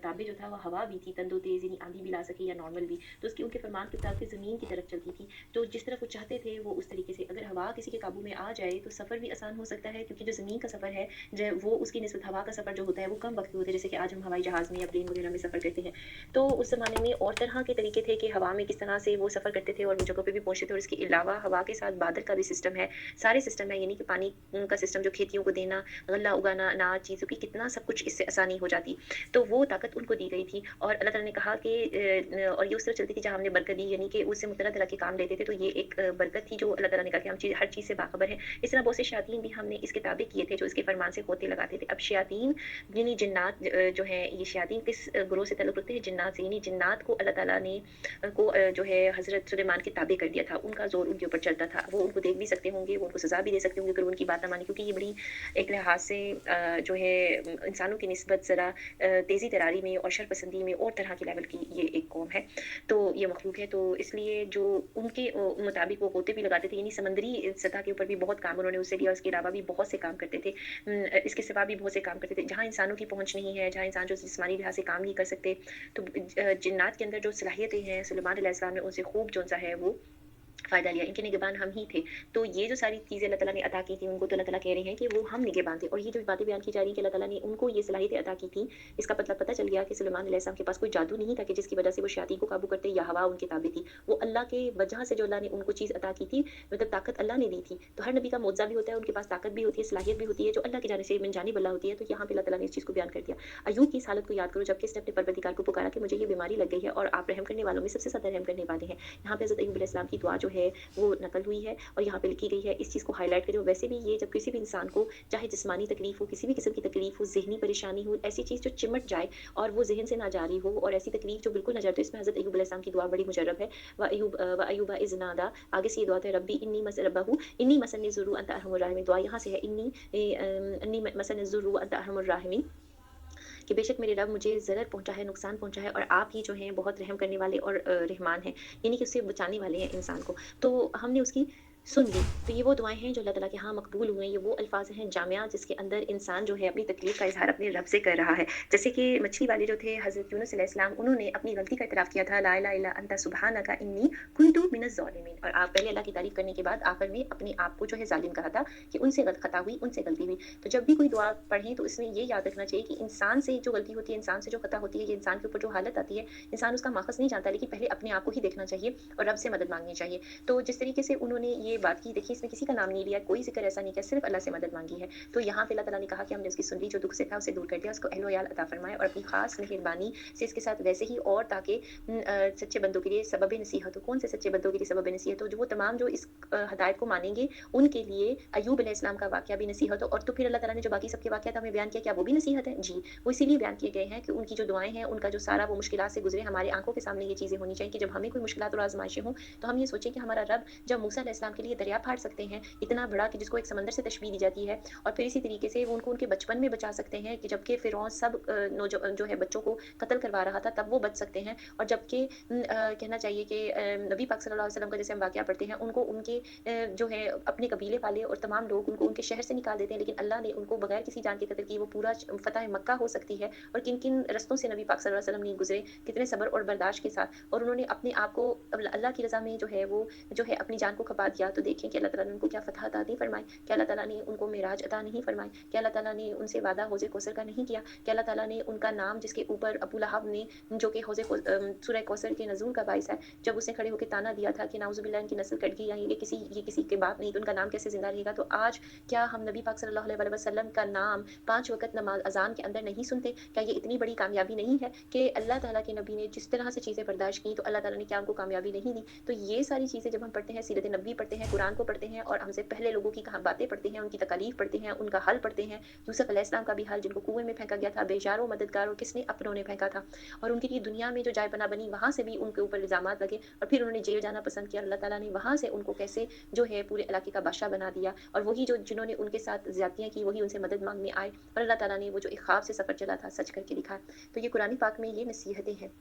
ताबे जो था वो हवा भी थी, तंदो तेज़ यानी आँधी भी ला सके या नॉर्मल भी, तो उसकी उनके फरमान के मुताबिक ज़मीन की तरफ चलती थी। तो जिस तरफ वो चाहते थे वो उस तरीके से अगर हवा किसी के काबू में आ जाए तो सफ़र भी आसान हो सकता है, क्योंकि जो ज़मीन का सफ़र है वो उसकी निस्बत हवा का सफ़र जो होता है वो कम वक्त में होता है, जैसे कि आज हम हवाई जहाज़ में या प्लेन वगैरह में सफ़र करते हैं। तो उस ज़माने में और तरह के तरीके थे कि हवा में किस तरह से वो सफ़र करते थे और वो जगहों पे भी पहुँचते थे, और इसके अलावा हवा के साथ बादल का भी सिस्टम है, सारे सिस्टम है, यानी कि पानी का सिस्टम जो खेतियों को देना, गल्ला उगाना, अनाज चीज़ों की कितना सब कुछ इससे आसानी हो जाती। तो वो ताकत उनको दी गई थी, और अल्लाह ताला ने कहा कि और ये उस तरफ चलती थी जहाँ हमने बरकत दी, यानी कि उससे तरह-तरह के काम लेते थे, तो ये एक बरकत थी जो अल्लाह ताला ने कहा कि हम हर चीज़ से बाखबर हैं। इस तरह बहुत से शयातीन भी हमने इसके ताबे किए थे जो इसके फरमान से होते लगाते थे। अब शयातीन यानी जिन्नात जो हैं, ये शयातीन किस ग्रोह से ताल्लुक़ रखते हैं? जिन्नात से, यानी जिन्नात को अल्लाह ताला ने जो है हज़रत सुलेमान के ताबे कर दिया था, उनका ज़ोर उनके ऊपर चलता था। वो उनको देख भी सकते होंगे, वो उनको सज़ा भी दे सकते होंगे अगर वो उनकी बात ना मानी, क्योंकि ये बड़ी एक लिहाज़ से जो है इंसानों की निस्बत ज़रा तेज़ी तरारी में और शरपसंदी में और तरह के लेवल की ये एक कौम है। तो ये मखलूक है, तो इसलिए जो उनके मुताबिक वो गोते भी लगाते थे, यानी समंदरी सतह के ऊपर भी बहुत काम उन्होंने उससे लिया, उसके अलावा भी बहुत से काम करते थे। इसके सिवा भी बहुत से काम करते थे, जहाँ इंसानों की पहुँच नहीं है, जहाँ इंसान जो जिस्मानी लिहाज़ से काम नहीं कर सकते, तो जिन्नात के अंदर जो सलाहियतें हैं, सुलेमान अलैहिस्सलाम ने उनसे खूब जो-सा है वो फ़ायदा लिया, इनके निगहबान हम ही थे। तो ये जो सारी चीज़ें अल्लाह ताला ने अता की थी उनको, तो अल्लाह ताला कह रहे हैं कि वो हम निगहबान थे, और ये जो बातें बयान की जा रही हैं कि अल्लाह ताला ने उनको ये सलाहियतें अता की थी, इसका मतलब पता चल गया कि सुलेमान अलैहिस्सलाम के पास कोई जादू नहीं था कि जिसकी वजह से वो शयातीन को काबू करते या हवा उनके ताबे थी। वो अल्लाह के वजह से जो अल्लाह ने उनको चीज़ अता की थी, मतलब ताकत अल्लाह ने दी थी। तो हर नबी का मौज़ा भी होता है, उनके पास ताकत भी होती है, सलाहियत भी होती है, जो अल्लाह की जानिब से मिन जानिब अल्लाह होती है। तो यहाँ पे अल्लाह ताला ने इस चीज़ को बयान कर दिया। अय्यूब की इस हालत को याद करो, जबकि इसने अपने परवरदिगार को पुकारा कि मुझे ये बीमारी लग गई है और आप रहम करने वालों में सबसे ज़्यादा रहम करने वाले हैं। यहाँ पे हज़रत अय्यूब अलैहिस्सलाम की दुआ जो है वो नकल हुई है और यहाँ पे लिखी गई है, इस चीज़ को हाइलाइट करें। और वैसे भी ये जब किसी भी इंसान को चाहे जिस्मानी तकलीफ हो, किसी भी किस्म की तकलीफ हो, ज़हनी परेशानी हो, ऐसी चीज़ जो चिमट जाए और वो ज़हन से ना जारी हो, और ऐसी तकलीफ जो बिल्कुल ना जाए, तो इसमें हज़रत अय्यूब अलैहिस्सलाम की दुआ बड़ी मुजर्रब है। व अय्यूबा इज़ नादा, आगे से ये दुआ है, रब्बी इन्नी मसन्नि ज़ुर्रु अंता अरहमुर राहिमीन। दुआ यहाँ से है, अन्नी मसन्नि ज़ुर्रु अंता अरहमुर राहिमीन, कि बेशक मेरे रब मुझे ज़रर पहुँचा है, नुकसान पहुँचा है, और आप ही जो हैं बहुत रहम करने वाले और रहमान हैं, यानी कि उससे बचाने वाले हैं इंसान को। तो हमने उसकी सुन ली। तो ये वो दुआएँ हैं जो अल्लाह ताला के यहाँ मकबूल हुए हैं, ये वो अल्फ़ाज़ हैं जामिया जिसके अंदर इंसान जो है अपनी तकलीफ़ का इज़हार अपने रब से कर रहा है। जैसे कि मछली वाले जो थे हज़रत यूनुस अलैहिस्सलाम, उन्होंने अपनी गलती का इतराफ़ किया था, ला इलाहा इल्ला अंता सुब्हानका इन्नी कुन्तु मिनज़ ज़ालिमीन, और आप पहले अल्लाह की तारीफ़ करने के बाद आखिर में अपने आप को जो है ज़ालिम कहा था कि उनसे खता हुई, उनसे गलती हुई। तो जब भी कोई दुआ पढ़ें तो इसमें ये याद रखना चाहिए कि इंसान से जो गलती होती है, इंसान से जो खता होती है, ये इंसान के ऊपर जो हालत आती है, इंसान उसका माख़ज़ नहीं जानता, लेकिन पहले अपने आप को ही देखना चाहिए और रब से मदद माँगनी चाहिए। तो जिस तरीके से उन्होंने ये बात की, देखिए इसमें किसी का नाम नहीं लिया, कोई ज़िक्र ऐसा नहीं किया, सिर्फ़ अल्लाह से मदद माँगी है। तो यहाँ पे अल्लाह ताला ने कहा कि हमने उसकी सुन ली, जो दुःख से था उसे दूर कर दिया, उसको अहल व अयाल अता फ़रमाया, और अपनी ख़ास मेहरबानी से इसके साथ वैसे ही, और ताकि सच्चे बंदों के लिए सबब नसीहत हो। कौन से सच्चे बंदों के लिए सबब नसीहत हो? जो वो तमाम जो इस हदायत को मानेंगे, उनके लिए अय्यूब अलैहिस्सलाम का वाक़या भी नसीहत हो। और तो फिर अल्लाह ताला ने जो बाकी सबके वाक़यात हमें बयान किया, क्या वो भी नसीहत है? जी, वो इसीलिए बयान किए गए हैं कि उनकी जो दुआएँ हैं, उनका जो सारा वो मुश्किलात से गुज़रे, हमारे आँखों के सामने ये चीज़ें होनी चाहिए कि जब हमें कोई मुश्किलात और आज़माइशें हों, तो हम ये सोचें कि हमारा रब जब मूसा अलैहिस्सलाम के लिए दरिया फाड़ सकते हैं, इतना बड़ा कि जिसको एक समंदर से तशबीह दी जाती है, और फिर इसी तरीके से वो उनको उनके बचपन में बचा सकते हैं कि जबकि फ़िरौन सब जो है बच्चों को कत्ल करवा रहा था, तब वो बच सकते हैं। और जबकि कहना चाहिए कि नबी पाक सल्लल्लाहु अलैहि वसल्लम का जैसे हम वाक़या पढ़ते हैं, उनको उनके जो है अपने कबीले वाले और तमाम लोग उनको उनके शहर से निकाल देते हैं, लेकिन अल्लाह ने उनको बगैर किसी जान के कत्ल किए वो पूरा फ़तह मक्का हो सकती है, और किन-किन रस्तों से नबी पाक सल्लल्लाहु अलैहि वसल्लम नहीं गुज़रे, कितने सब्र और बर्दाश्त के साथ, और उन्होंने अपने आप को अल्लाह की रज़ा में जो है वो जो है अपनी जान को खपा दिया। तो देखें कि अल्लाह ताला ने उनको क्या फ़तह अता नहीं फ़रमाई, क्या अल्लाह ताला ने उनको मेराज अता नहीं फ़रमाई, क्या अल्लाह ताला ने उनसे वादा हौज़े कौसर का नहीं किया, क्या अल्लाह ताला ने उनका नाम जिसके ऊपर अबू लहब ने, जो कि सूरह कौसर के नज़ूल का बाइस है, जब उसे खड़े होके ताना दिया था कि नाउज़ुबिल्लाह इनकी नस्ल कट गई, या ये किसी के बाप नहीं, तो उनका नाम कैसे ज़िंदा रहेगा। तो आज क्या हम नबी पाक सल्लल्लाहु अलैहि वसल्लम का नाम 5 वक़्त नमाज़ अज़ान के अंदर नहीं सुनते? क्या ये इतनी बड़ी कामयाबी नहीं है कि अल्लाह ताला के नबी ने जिस तरह से चीज़ें बर्दाश्त की, तो अल्लाह ताला ने क्या उनको कामयाबी नहीं दी? तो ये सारी चीज़ें जब हम पढ़ते हैं, सीरत नबवी पढ़ते हैं, कुरान को पढ़ते हैं, और हमसे पहले लोगों की कहा बातें पढ़ते हैं, उनकी तकालीफ पढ़ते हैं, उनका हल पढ़ते हैं, यूसुफ अलैहिस्सलाम का भी हल, जिनको कुएँ में फेंका गया था, बेजारो मददगारों किसने? अपनों ने फेंका था, और उनके लिए दुनिया में जो जाय-पनाह बनी, वहाँ से भी उनके ऊपर इल्ज़ामात लगे, और फिर उन्होंने जेल जाना पसंद किया। अल्लाह ताला ने वहाँ से उनको कैसे जो है पूरे इलाके का बादशाह बना दिया, और वही जो जिन्होंने उनके साथ ज़्यादतियाँ की, वही उनसे मदद माँगने आए, और अल्लाह ताला ने वो जो एक ख़्वाब से सफ़र चला था, सच करके दिखाया। तो ये कुरान पाक में ये नसीहतें हैं।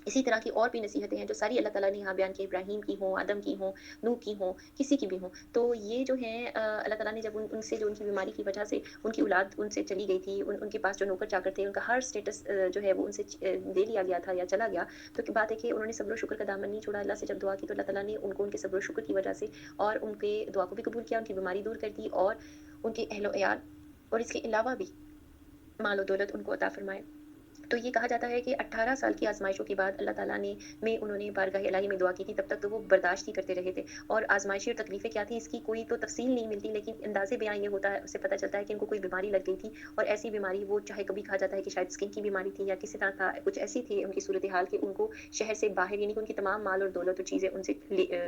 इसी तरह की और भी नसीहतें हैं जो सारी अल्लाह ताला ने यहाँ बयान की, इब्राहीम की हों, आदम की हों, नूह की हों, किसी की भी हों। तो ये जो हैं अल्लाह ताला ने जब उनसे जो उनकी बीमारी की वजह से उनकी औलाद उनसे चली गई थी, उनके पास जो नौकर-चाकर थे, उनका हर स्टेटस जो है वो उनसे ले लिया गया था या चला गया। तो क्या बात है कि उन्होंने सब्र और शुक्र का दामन नहीं छोड़ा, अल्लाह से जब दुआ की तो अल्लाह ताला ने उनको उनके सब्र और शुक्र की वजह से और उनके दुआ को भी कबूल किया, उनकी बीमारी दूर कर दी और उनके अहलो-अयाल और इसके अलावा भी माल-ओ-दौलत उनको अता फरमाए। तो ये कहा जाता है कि 18 साल की आज़माइशों के बाद अल्लाह ताला ने उन्होंने बारगाह इलाही में दुआ की थी, तब तक तो वो बर्दाश्त ही करते रहे थे। और आज़माइशें और तकलीफ़ें क्या थी इसकी कोई तो तफ़सील नहीं मिलती, लेकिन अंदाज़े बयाँ ये होता है, उससे पता चलता है कि इनको कोई बीमारी लग गई थी और ऐसी बीमारी वो चाहे कभी कहा जाता है कि शायद स्किन की बीमारी थी या किसी तरह था, कुछ ऐसी थी उनकी सूरत-ए-हाल कि उनको शहर से बाहर यानी कि उनकी तमाम माल और दौलत और चीज़ें उनसे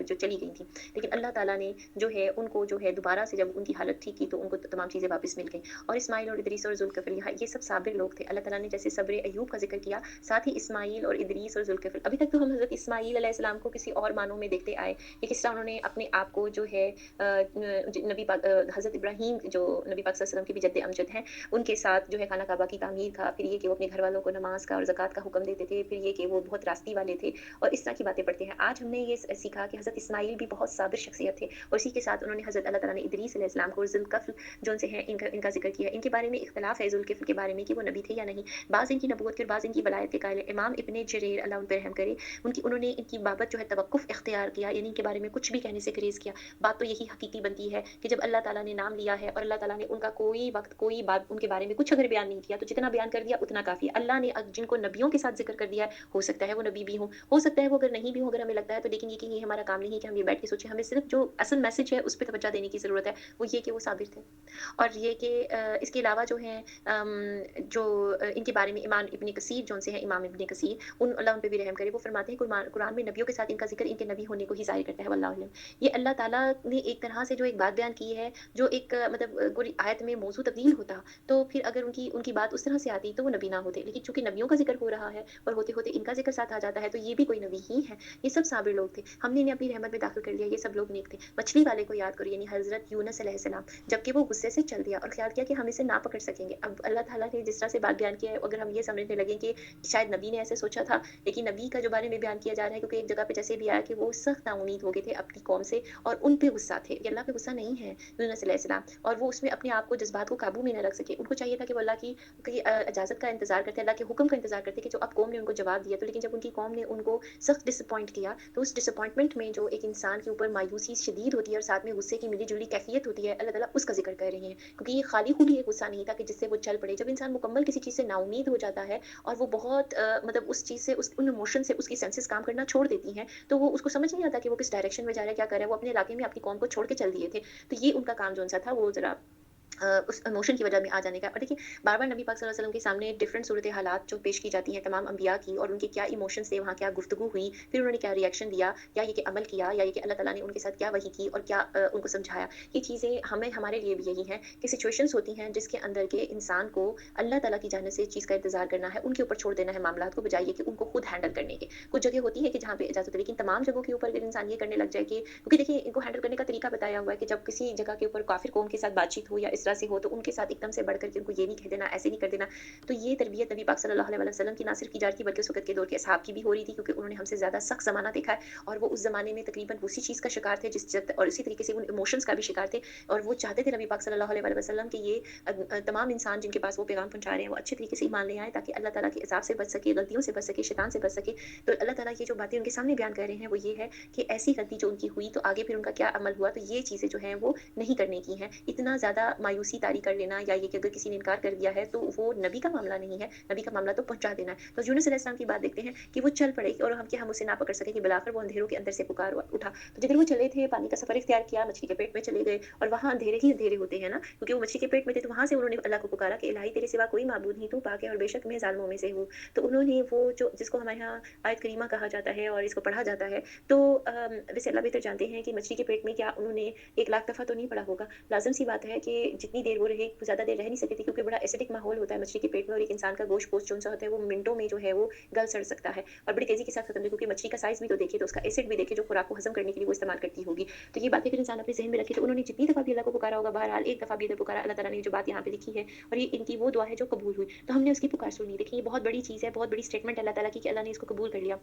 जो चली गई थी। लेकिन अल्लाह ताला ने जो है उनको जो है दोबारा से जब उनकी हालत ठीक की तो उनको तमाम चीज़ें वापस मिल गईं। और इस्माइल और इदरीस और ज़ुल्कफ़ल यहाँ ये सब साबिर लोग थे। अल्लाह ताला ने जैसे सब्र अय्यूब का ज़िक्र किया, साथ ही इस्माइल और इदरीस और ज़ुल्कफ़ल अभी तक तो हम हज़रत इस्माइल अलैहिस्सलाम को किसी और मानों में देखते आए कि किस तरह उन्होंने अपने आप को जो है नबी पाक हज़रत इब्राहीम जो नबी पाक सल्लल्लाहु अलैहि वसल्लम के भी जद्द अमजद हैं, उनके साथ जो है खाना काबा की तामीर का, फिर ये कि वो अपने घर वालों को नमाज़ का और ज़कात का हुक्म देते थे, फिर ये कि वो बहुत रास्ती वाले थे और इस तरह की बातें पढ़ते हैं। आज हमने ये सीखा कि हज़रत इस्माइल भी बहुत साबिर शख्सियत थे और इसी के साथ उन्होंने हज़रत अल्लाह ताला ने इदरीस अलैहिस्सलाम को और ज़ुल्कफ़ल जो उनसे हैं इनका ज़िक्र किया। इनके बारे में इख्तिलाफ़ है ज़ुल्कफ़ल के बारे में कि वो नबी थे या नहीं। बाज़ इनकी नबूवत के और बाज़ इनकी वलायत के कायल हैं। इमाम इब्न जरीर अल्लाह उन पे रहम करे, उन्होंने इनकी बाबत जो है तवक्कुफ़ इख्तियार किया, यानी इनके बारे में कुछ भी कहने से गुरेज़ किया। बात तो यही हकीकी बनती है कि जब अल्लाह ताला ने नाम लिया है और अल्लाह ताला ने उनका कोई वक़्त कोई बात उनके बारे में कुछ अगर बयान नहीं किया, तो जितना बयान कर दिया उतना काफ़ी है। अल्लाह ने जिनको नबियों के साथ ज़िक्र कर दिया है, हो सकता है वो नबी भी हों, हो सकता है वो अगर नहीं भी हों, अगर हमें लगता है तो लेकिन ये हमारा काम नहीं है कि हम ये बैठ के सोचें। हमें सिर्फ़ जो असल मैसेज है उस पे तवज्जो देने की ज़रूरत है, वो ये कि वो साबिर थे। और ये कि इसके अलावा जो हैं इनके बारे में इमाम इब्न कसीर जो उनसे हैं इमाम इब्न कसीर अल्लाह उन पे भी रहम करे, वो फरमाते हैं कुरान में नबियों के साथ इनका ज़िक्र इनके नबी होने को ही ज़ाहिर करता है वल्लाहु अलम। ये अल्लाह ताला ने एक तरह से जो एक बात बयान की है, जो एक पूरी आयत में मौज़ू तब्दील होता, तो फिर अगर उनकी उनकी बात उस तरह से आती तो वो नबी ना होते। लेकिन चूँकि नबियों का ज़िक्र हो रहा है और होते-होते इनका ज़िक्र साथ आ जाता है, तो ये भी कोई नबी ही है। ये सब साबिर लोग थे। हमने इन्हें अपनी रहमत में दाखिल कर लिया, ये सब लोग नेक थे। मछली वाले को याद करो यानी हज़रत यूनुस अलैहिस्सलाम, जबकि वो गुस्से से चल दिया और ख़्याल किया कि हम इसे ना पकड़ सकेंगे। अब अल्लाह ताला ने जिस तरह से बात बयान की है, अगर हम ये समझने लगे कि शायद नबी ने ऐसे सोचा था, लेकिन नबी का जो बारे में बयान किया जा रहा है क्योंकि एक जगह पे जैसे भी आया कि वो सख्त नाउम्मीद हो गए थे अपनी कौम से और उन पे गुस्सा थे। ये अल्लाह पे गुस्सा नहीं है यूनुस अलैहिस्सलाम और वो उसमें अपने आप को जज़्बात को काबू में न रख सके। उनको चाहिए था कि वो अल्लाह की इजाज़त का इंतज़ार करते, अल्लाह के हुक्म का इंतज़ार करते कि जो अब कौम ने उनको जवाब दिया। तो लेकिन जब उनकी कौम ने उनको सख्त डिसअपॉइंट किया, तो उस डिसअपॉइंटमेंट में जो एक इंसान के ऊपर मायूसी शदीद होती है और साथ में गुस्से की मिली-जुली कैफ़ियत होती है, अल्लाह ताला उसका ज़िक्र कर रहे हैं। क्योंकि ये खाली-खुली एक गुस्सा नहीं था कि जिससे वो चल पड़े। जब इंसान मुकम्मल किसी चीज़ से नाउम्मीद हो जाता है और वो बहुत मतलब उस चीज़ से उन इमोशन से उसकी सेंसेस काम करना छोड़ देती हैं, तो वो उसको समझ नहीं आता कि वो किस डायरेक्शन में जा रहा है, क्या कर रहा है। वो अपने इलाके में अपनी कौम को छोड़ के चल दिए थे। तो ये उनका काम जो-सा था वो ज़रा उस इमोशन की वजह में आ जाने का। और देखिए बार-बार नबी पाक सल्लल्लाहु अलैहि वसल्लम के सामने डिफरेंट सूरत-ए-हालात जो पेश की जाती हैं तमाम अंबिया की और उनके क्या इमोशंस थे, वहाँ क्या गुफ्तगू हुई, फिर उन्होंने क्या रिएक्शन दिया, या ये कि अमल किया, या ये कि अल्लाह ताला ने उनके साथ क्या वही की और क्या उनको समझाया। ये चीज़ें हमें हमारे लिए भी यही हैं कि सिचुएशंस होती हैं जिसके अंदर के इंसान को अल्लाह ताला की जानिब से इस चीज़ का इंतज़ार करना है, उनके ऊपर छोड़ देना है मामलात को बजाय ये कि उनको खुद हैंडल करने के। कुछ जगह होती है कि जहाँ पे इजाज़त है, लेकिन तमाम जगहों के ऊपर अगर इंसान ये करने लग जाए कि क्योंकि देखिए इनको हैंडल करने का तरीका बताया हुआ है कि जब किसी जगह के ऊपर काफ़िर कौम के साथ बातचीत हो या इस तरह से हो, तो उनके साथ एकदम से बढ़ कर के उनको ये नहीं कह देना, ऐसे नहीं कर देना। तो ये तरबियत नबी पाक सल्लल्लाहु अलैहि वसल्लम की ना सिर्फ़ की जा रही थी बल्कि उस वक़्त के दौर के असहाब की भी हो रही थी क्योंकि उन्होंने हमसे ज़्यादा सख्त ज़माना देखा है और वो उस ज़माने में तकरीबन उसी चीज़ का शिकार थे और इसी तरीके से उन इमोशंस का भी शिकार थे और वो चाहते थे नबी पाक सल्लल्लाहु अलैहि वसल्लम कि ये तमाम इंसान जिनके पास वो पैगाम पहुँचा रहे हैं, वो अच्छे तरीके से ईमान ले आएँ ताकि अल्लाह ताला के अज़ाब से बच सके, गलतियों से बच सके, शैतान से बच सके। तो अल्लाह ताला ये जो बातें उनके सामने बयान कर रहे हैं, वो ये है कि ऐसी गलती जो उनकी हुई, तो आगे फिर उनका क्या अमल हुआ, तो ये चीज़ें जो हैं वो नहीं करने की हैं। इतना ज़्यादा मायूसी तारी कर लेना या ये कि अगर किसी ने इनकार कर दिया है, तो वो नबी का मामला नहीं है, नबी का मामला तो पहुँचा देना है। तो यूनुस अलैहिस्सलाम की बात देखते हैं कि वो चल पड़े और हम उसे ना पकड़ सके कि बिलाखिर वो अंधेरों के अंदर से पुकार उठा। तो जिधर वो चले थे, पानी का सफ़र इख्तियार किया, मछली के पेट में चले गए और वहाँ अंधेरे ही अंधेरे होते हैं ना, क्योंकि वो मछली के पेट में थे, तो वहाँ से उन्होंने अल्लाह को पुकारा कि इलाही तेरे सिवा कोई माबूद नहीं, तू पाक है और बेशक मैं ज़ालिमों में से हूँ। तो उन्होंने वो जो जिसको हमारे यहाँ आयत करीमा कहा जाता है और इसको पढ़ा जाता है, तो वैसे अल्लाह बेहतर जानते हैं कि मछली के पेट में क्या उन्होंने 1 लाख दफ़ा तो नहीं पढ़ा होगा। लाज़िम सी बात है कि जितनी देर वो रहे, वो ज़्यादा देर रह नहीं सकते थे क्योंकि बड़ा एसिडिक माहौल होता है मछली के पेट में और एक इंसान का गोश्त-पोश्त जो-सा होता है वो मिनटों में जो है वो गल-सड़ सकता है और बड़ी तेज़ी के साथ खत्म भी क्योंकि मछली का साइज़ भी तो देखिए, तो उसका एसिड भी देखिए जो खुराक को हज़म करने के लिए वो इस्तेमाल करती होगी। तो ये बातें अगर इंसान अपने ज़हन में रखे तो उन्होंने जितनी दफ़ा भी अल्लाह को पुकारा होगा, बहरहाल एक दफ़ा भी अगर पुकारा, अल्लाह ताला ने जो बात यहाँ पे लिखी है और ये इनकी वो दुआ है जो कबूल हुई। तो हमने उसकी पुकार सुनी। देखिए ये बहुत बड़ी चीज़ है, बहुत बड़ी स्टेटमेंट अल्लाह ताला की कि अल्लाह ने इसको कबूल कर लिया।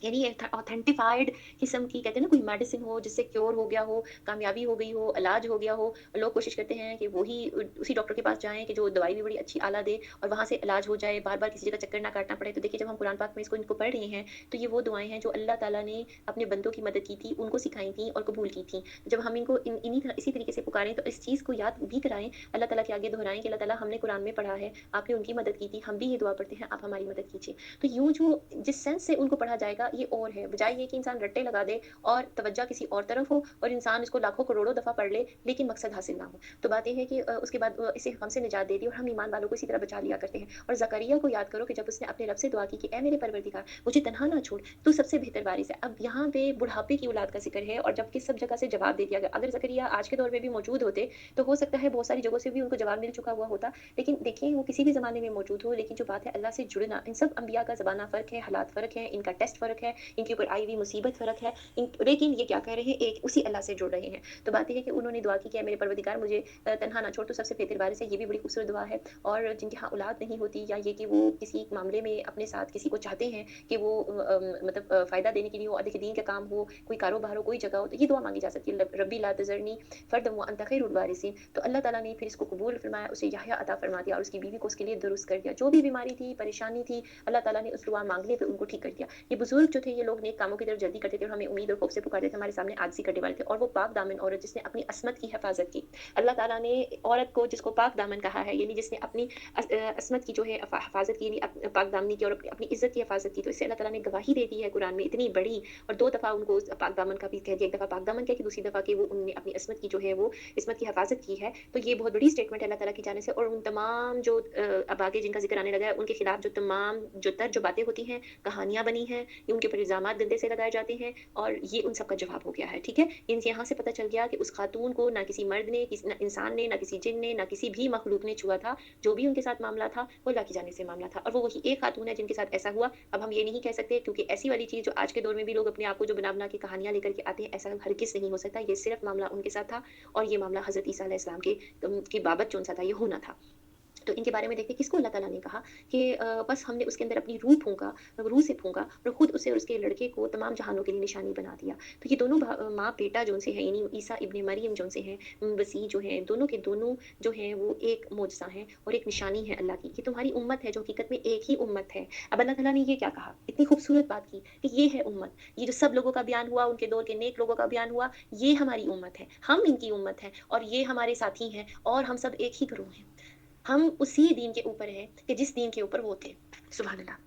यानी ऑथेंटिफाइड किस्म की कहते हैं ना कोई मेडिसिन हो जिससे क्योर हो गया हो, कामयाबी हो गई हो, इलाज हो गया हो। लोग कोशिश करते हैं कि वही उसी डॉक्टर के पास जाएँ कि जो दवाई भी बड़ी अच्छी आला दे और वहाँ से इलाज हो जाए, बार-बार किसी जगह चक्कर ना काटना पड़े। तो देखिए जब हम कुरान पाक में इनको पढ़ रहे हैं, तो ये वो दुआएँ हैं जो अल्लाह ताला ने अपने बंदों की मदद की थी, उनको सिखाई थी और कबूल की थी। जब हम इनको इन्हीं तरह इसी तरीके से पुकारें तो इस चीज़ को याद भी कराएँ, अल्लाह ताला के आगे दोहराएँ कि अल्लाह ताला हमने कुरान में पढ़ा है, आपने उनकी मदद की थी, हम भी ये दुआ पढ़ते हैं, आप हमारी मदद कीजिए। तो यूँ जो जिस सेंस से उनको पढ़ा जाएगा ये और है, बजाय ये कि इंसान रट्टे लगा दे और तवज्जो किसी और तरफ हो और इंसान इसको लाखों करोड़ों दफ़ा पढ़ ले, लेकिन मकसद हासिल ना हो। तो बात ये है कि उसके बाद इसे हमसे निजात दे दी और हम ईमान वालों को इसी तरह बचा लिया करते हैं। और ज़करिया को याद करो कि जब उसने अपने रब से दुआ की कि ऐ मेरे परवरदिगार मुझे तन्हा ना छोड़, तू सबसे बेहतर वारिस है। अब यहाँ पे बुढ़ापे की औलाद का ज़िक्र है और जबकि सब जगह से जवाब दे दिया गया। अगर ज़करिया आज के दौर में भी मौजूद होते, तो हो सकता है बहुत सारी जगहों से भी उनको जवाब मिल चुका हुआ होता। लेकिन देखिए वो किसी भी ज़माने में मौजूद हो, लेकिन जो बात है अल्लाह से जुड़ना, इन सब अंबिया का ज़माना फ़र्क है, हालात फ़र्क है, इनका टेस्ट फ़र्क है, इनके ऊपर आई हुई मुसीबत फ़र्क है। लेकिन ये क्या कह रहे हैं, एक उसी अल्लाह से जुड़ रहे हैं। तो बात ये है कि उन्होंने दुआ की कि ऐ मेरे परवरदिगार मुझे तन्हा ना छोड़, तो सबसे बेहतर वारिस है। ये भी बड़ी खूबसूरत दुआ है। और जिनके यहाँ औलाद नहीं होती या ये कि वो किसी मामले में अपने साथ किसी को चाहते हैं कि वो मतलब फ़ायदा देने के लिए हो, अहले दीन का काम हो, कोई कारोबार हो, कोई जगह हो, तो ये दुआ माँगी जा सकती है। रब्बी ला तज़रनी फ़र्दन व अंत खैरुल वारिसिन। तो अल्लाह ताला ने फिर इसको कबूल फरमाया, उसे याह्या अता फरमा दिया और उसकी बीवी को उसके लिए दुरुस्त कर दिया। जो भी बीमारी थी, परेशानी थी, अल्लाह ताला ने उस दुआ माँगने पे उनको ठीक कर दिया। ये बुज़ुर्ग जो थे, ये लोग नेक कामों की तरफ जल्दी करते थे और हमें उम्मीद और खौफ से पुकारते थे, हमारे सामने आजिज़ी करने वाले थे और वो पाक दामन औरत जिसने अपनी अस्मत की हिफाज़त की। अल्लाह ताला ने औरत को जिसको पाक दामन कहा है, यानी जिसने अपनी अस्मत की जो है हिफाज़त की, यानी पाक दामनी की और अपनी अपनी इज़्ज़त की हिफाज़त की, तो इससे अल्लाह ताला ने गवाही दे दी है कुरान में इतनी बड़ी और 2 दफ़ा उनको उस पाक दामन का भी कह दिया। एक दफ़ा पाक दामन कह के दूसरी दफ़ा कि वो उन्होंने अपनी अस्मत की जो है वो इस्मत की हिफाज़त की है। तो ये बहुत बड़ी स्टेटमेंट है अल्लाह ताला की जानिब से और उन तमाम जो अब आगे जिनका ज़िक्र आने लगा है, उनके खिलाफ जो तमाम जो बातें होती हैं, कहानियाँ बनी हैं, ये उनके ऊपर इल्ज़ामात गंदे से लगाए जाते हैं और ये उन सब का जवाब हो गया है, ठीक है? इनसे यहाँ से पता चल गया कि उस खातून को ना किसी मर्द ने, किसी ना इंसान ने, ना किसी जिन ने, ना किसी भी मखलूक ने छुआ था। जो भी उनके साथ मामला था, वो अल्लाह की जानिब से मामला था और वो वही एक खातून है जिनके साथ ऐसा हुआ। अब हम ये नहीं कह सकते क्योंकि ऐसी वाली चीज़ जो आज के दौर में भी लोग अपने आप को जो बना-बना के कहानियाँ लेकर के आते हैं, ऐसा हरगिज़ नहीं हो सकता। ये सिर्फ़ मामला उनके साथ था और ये मामला हज़रत ईसा अलैहि सलाम के की बाबत जो-सा था, ये होना था। तो इनके बारे में देखिए किसको अल्लाह ताला ने कहा कि बस हमने उसके अंदर अपनी रूह फूँका, रूह से फूँका और खुद उसे और उसके लड़के को तमाम जहानों के लिए निशानी बना दिया। तो ये दोनों माँ-बेटा जो उनसे हैं, यानी ईसा इब्न मरियम जो उनसे हैं, मसीह जो हैं, दोनों के दोनों जो हैं वो एक मौजज़ा हैं और एक निशानी है अल्लाह की कि तुम्हारी उम्मत है जो हकीकत में एक ही उम्मत है। अब अल्लाह ताला ने ये क्या कहा? इतनी खूबसूरत बात की कि ये है उम्मत। ये जो सब लोगों का बयान हुआ, उनके दौर के नेक लोगों का बयान हुआ, ये हमारी उम्मत है। हम इनकी उम्मत हैं और ये हमारे साथी हैं और हम सब एक ही ग्रोह हैं। हम उसी दीन के ऊपर हैं कि जिस दीन के ऊपर वो थे। सुभान अल्लाह।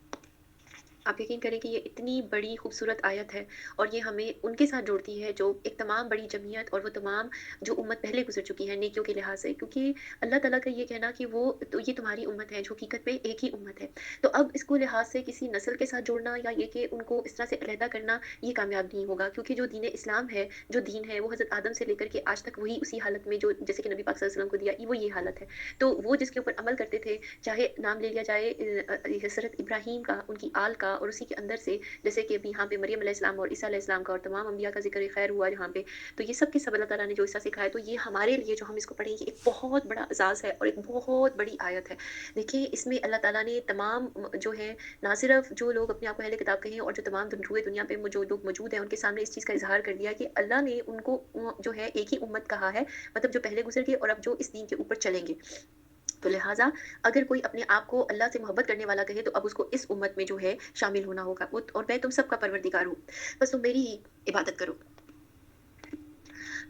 आप यकीन करें कि ये इतनी बड़ी खूबसूरत आयत है और ये हमें उनके साथ जोड़ती है जो एक तमाम बड़ी जमीयत और वो तमाम जो उम्मत पहले गुज़र चुकी है नेकियों के लिहाज से। क्योंकि अल्लाह ताला का ये कहना कि वो तो ये तुम्हारी उम्मत है जो हकीकत में एक ही उम्मत है। तो अब इसको लिहाज से किसी नस्ल के साथ जोड़ना या ये कि उनको इस तरह से अलहदा करना ये कामयाब नहीं होगा क्योंकि जो दीन इस्लाम है, जो दीन है वो हज़रत आदम से लेकर के आज तक वही उसी हालत में जो जैसे कि नबी पाक सल्लल्लाहु अलैहि वसल्लम को दिया, वो ये हालत है। तो वो जिसके ऊपर अमल करते थे, चाहे नाम ले लिया जाए हज़रत इब्राहीम का, उनकी आल का और उसी के अंदर से जैसे कि अभी यहाँ पे मरियम अलैहिस्सलाम और ईसा अलैहिस्सलाम का और तमाम अंबिया का ज़िक्र खैर हुआ यहाँ पे। तो ये सब के सब अल्लाह ताला ने जो हिस्सा सिखाया तो ये हमारे लिए जो हम इसको पढ़ेंगे एक बहुत बड़ा एज़ाज़ है और एक बहुत बड़ी आयत है। देखिए इसमें अल्लाह ताला ने तमाम जो है ना सिर्फ़ जो लोग अपने आप को अहले किताब कहें और जो तमाम पूरे दुनिया पे जो लोग मौजूद हैं उनके सामने इस चीज़ का इज़हार कर दिया कि अल्लाह ने उनको जो है एक ही उम्मत कहा है, मतलब जो पहले गुज़र गए और अब जो इस दीन के ऊपर चलेंगे। तो लिहाज़ा अगर कोई अपने आप को अल्लाह से मोहब्बत करने वाला कहे तो अब उसको इस उम्मत में जो है शामिल होना होगा। वो और मैं तुम सबका परवरदिगार हूँ, बस तुम मेरी ही इबादत करो।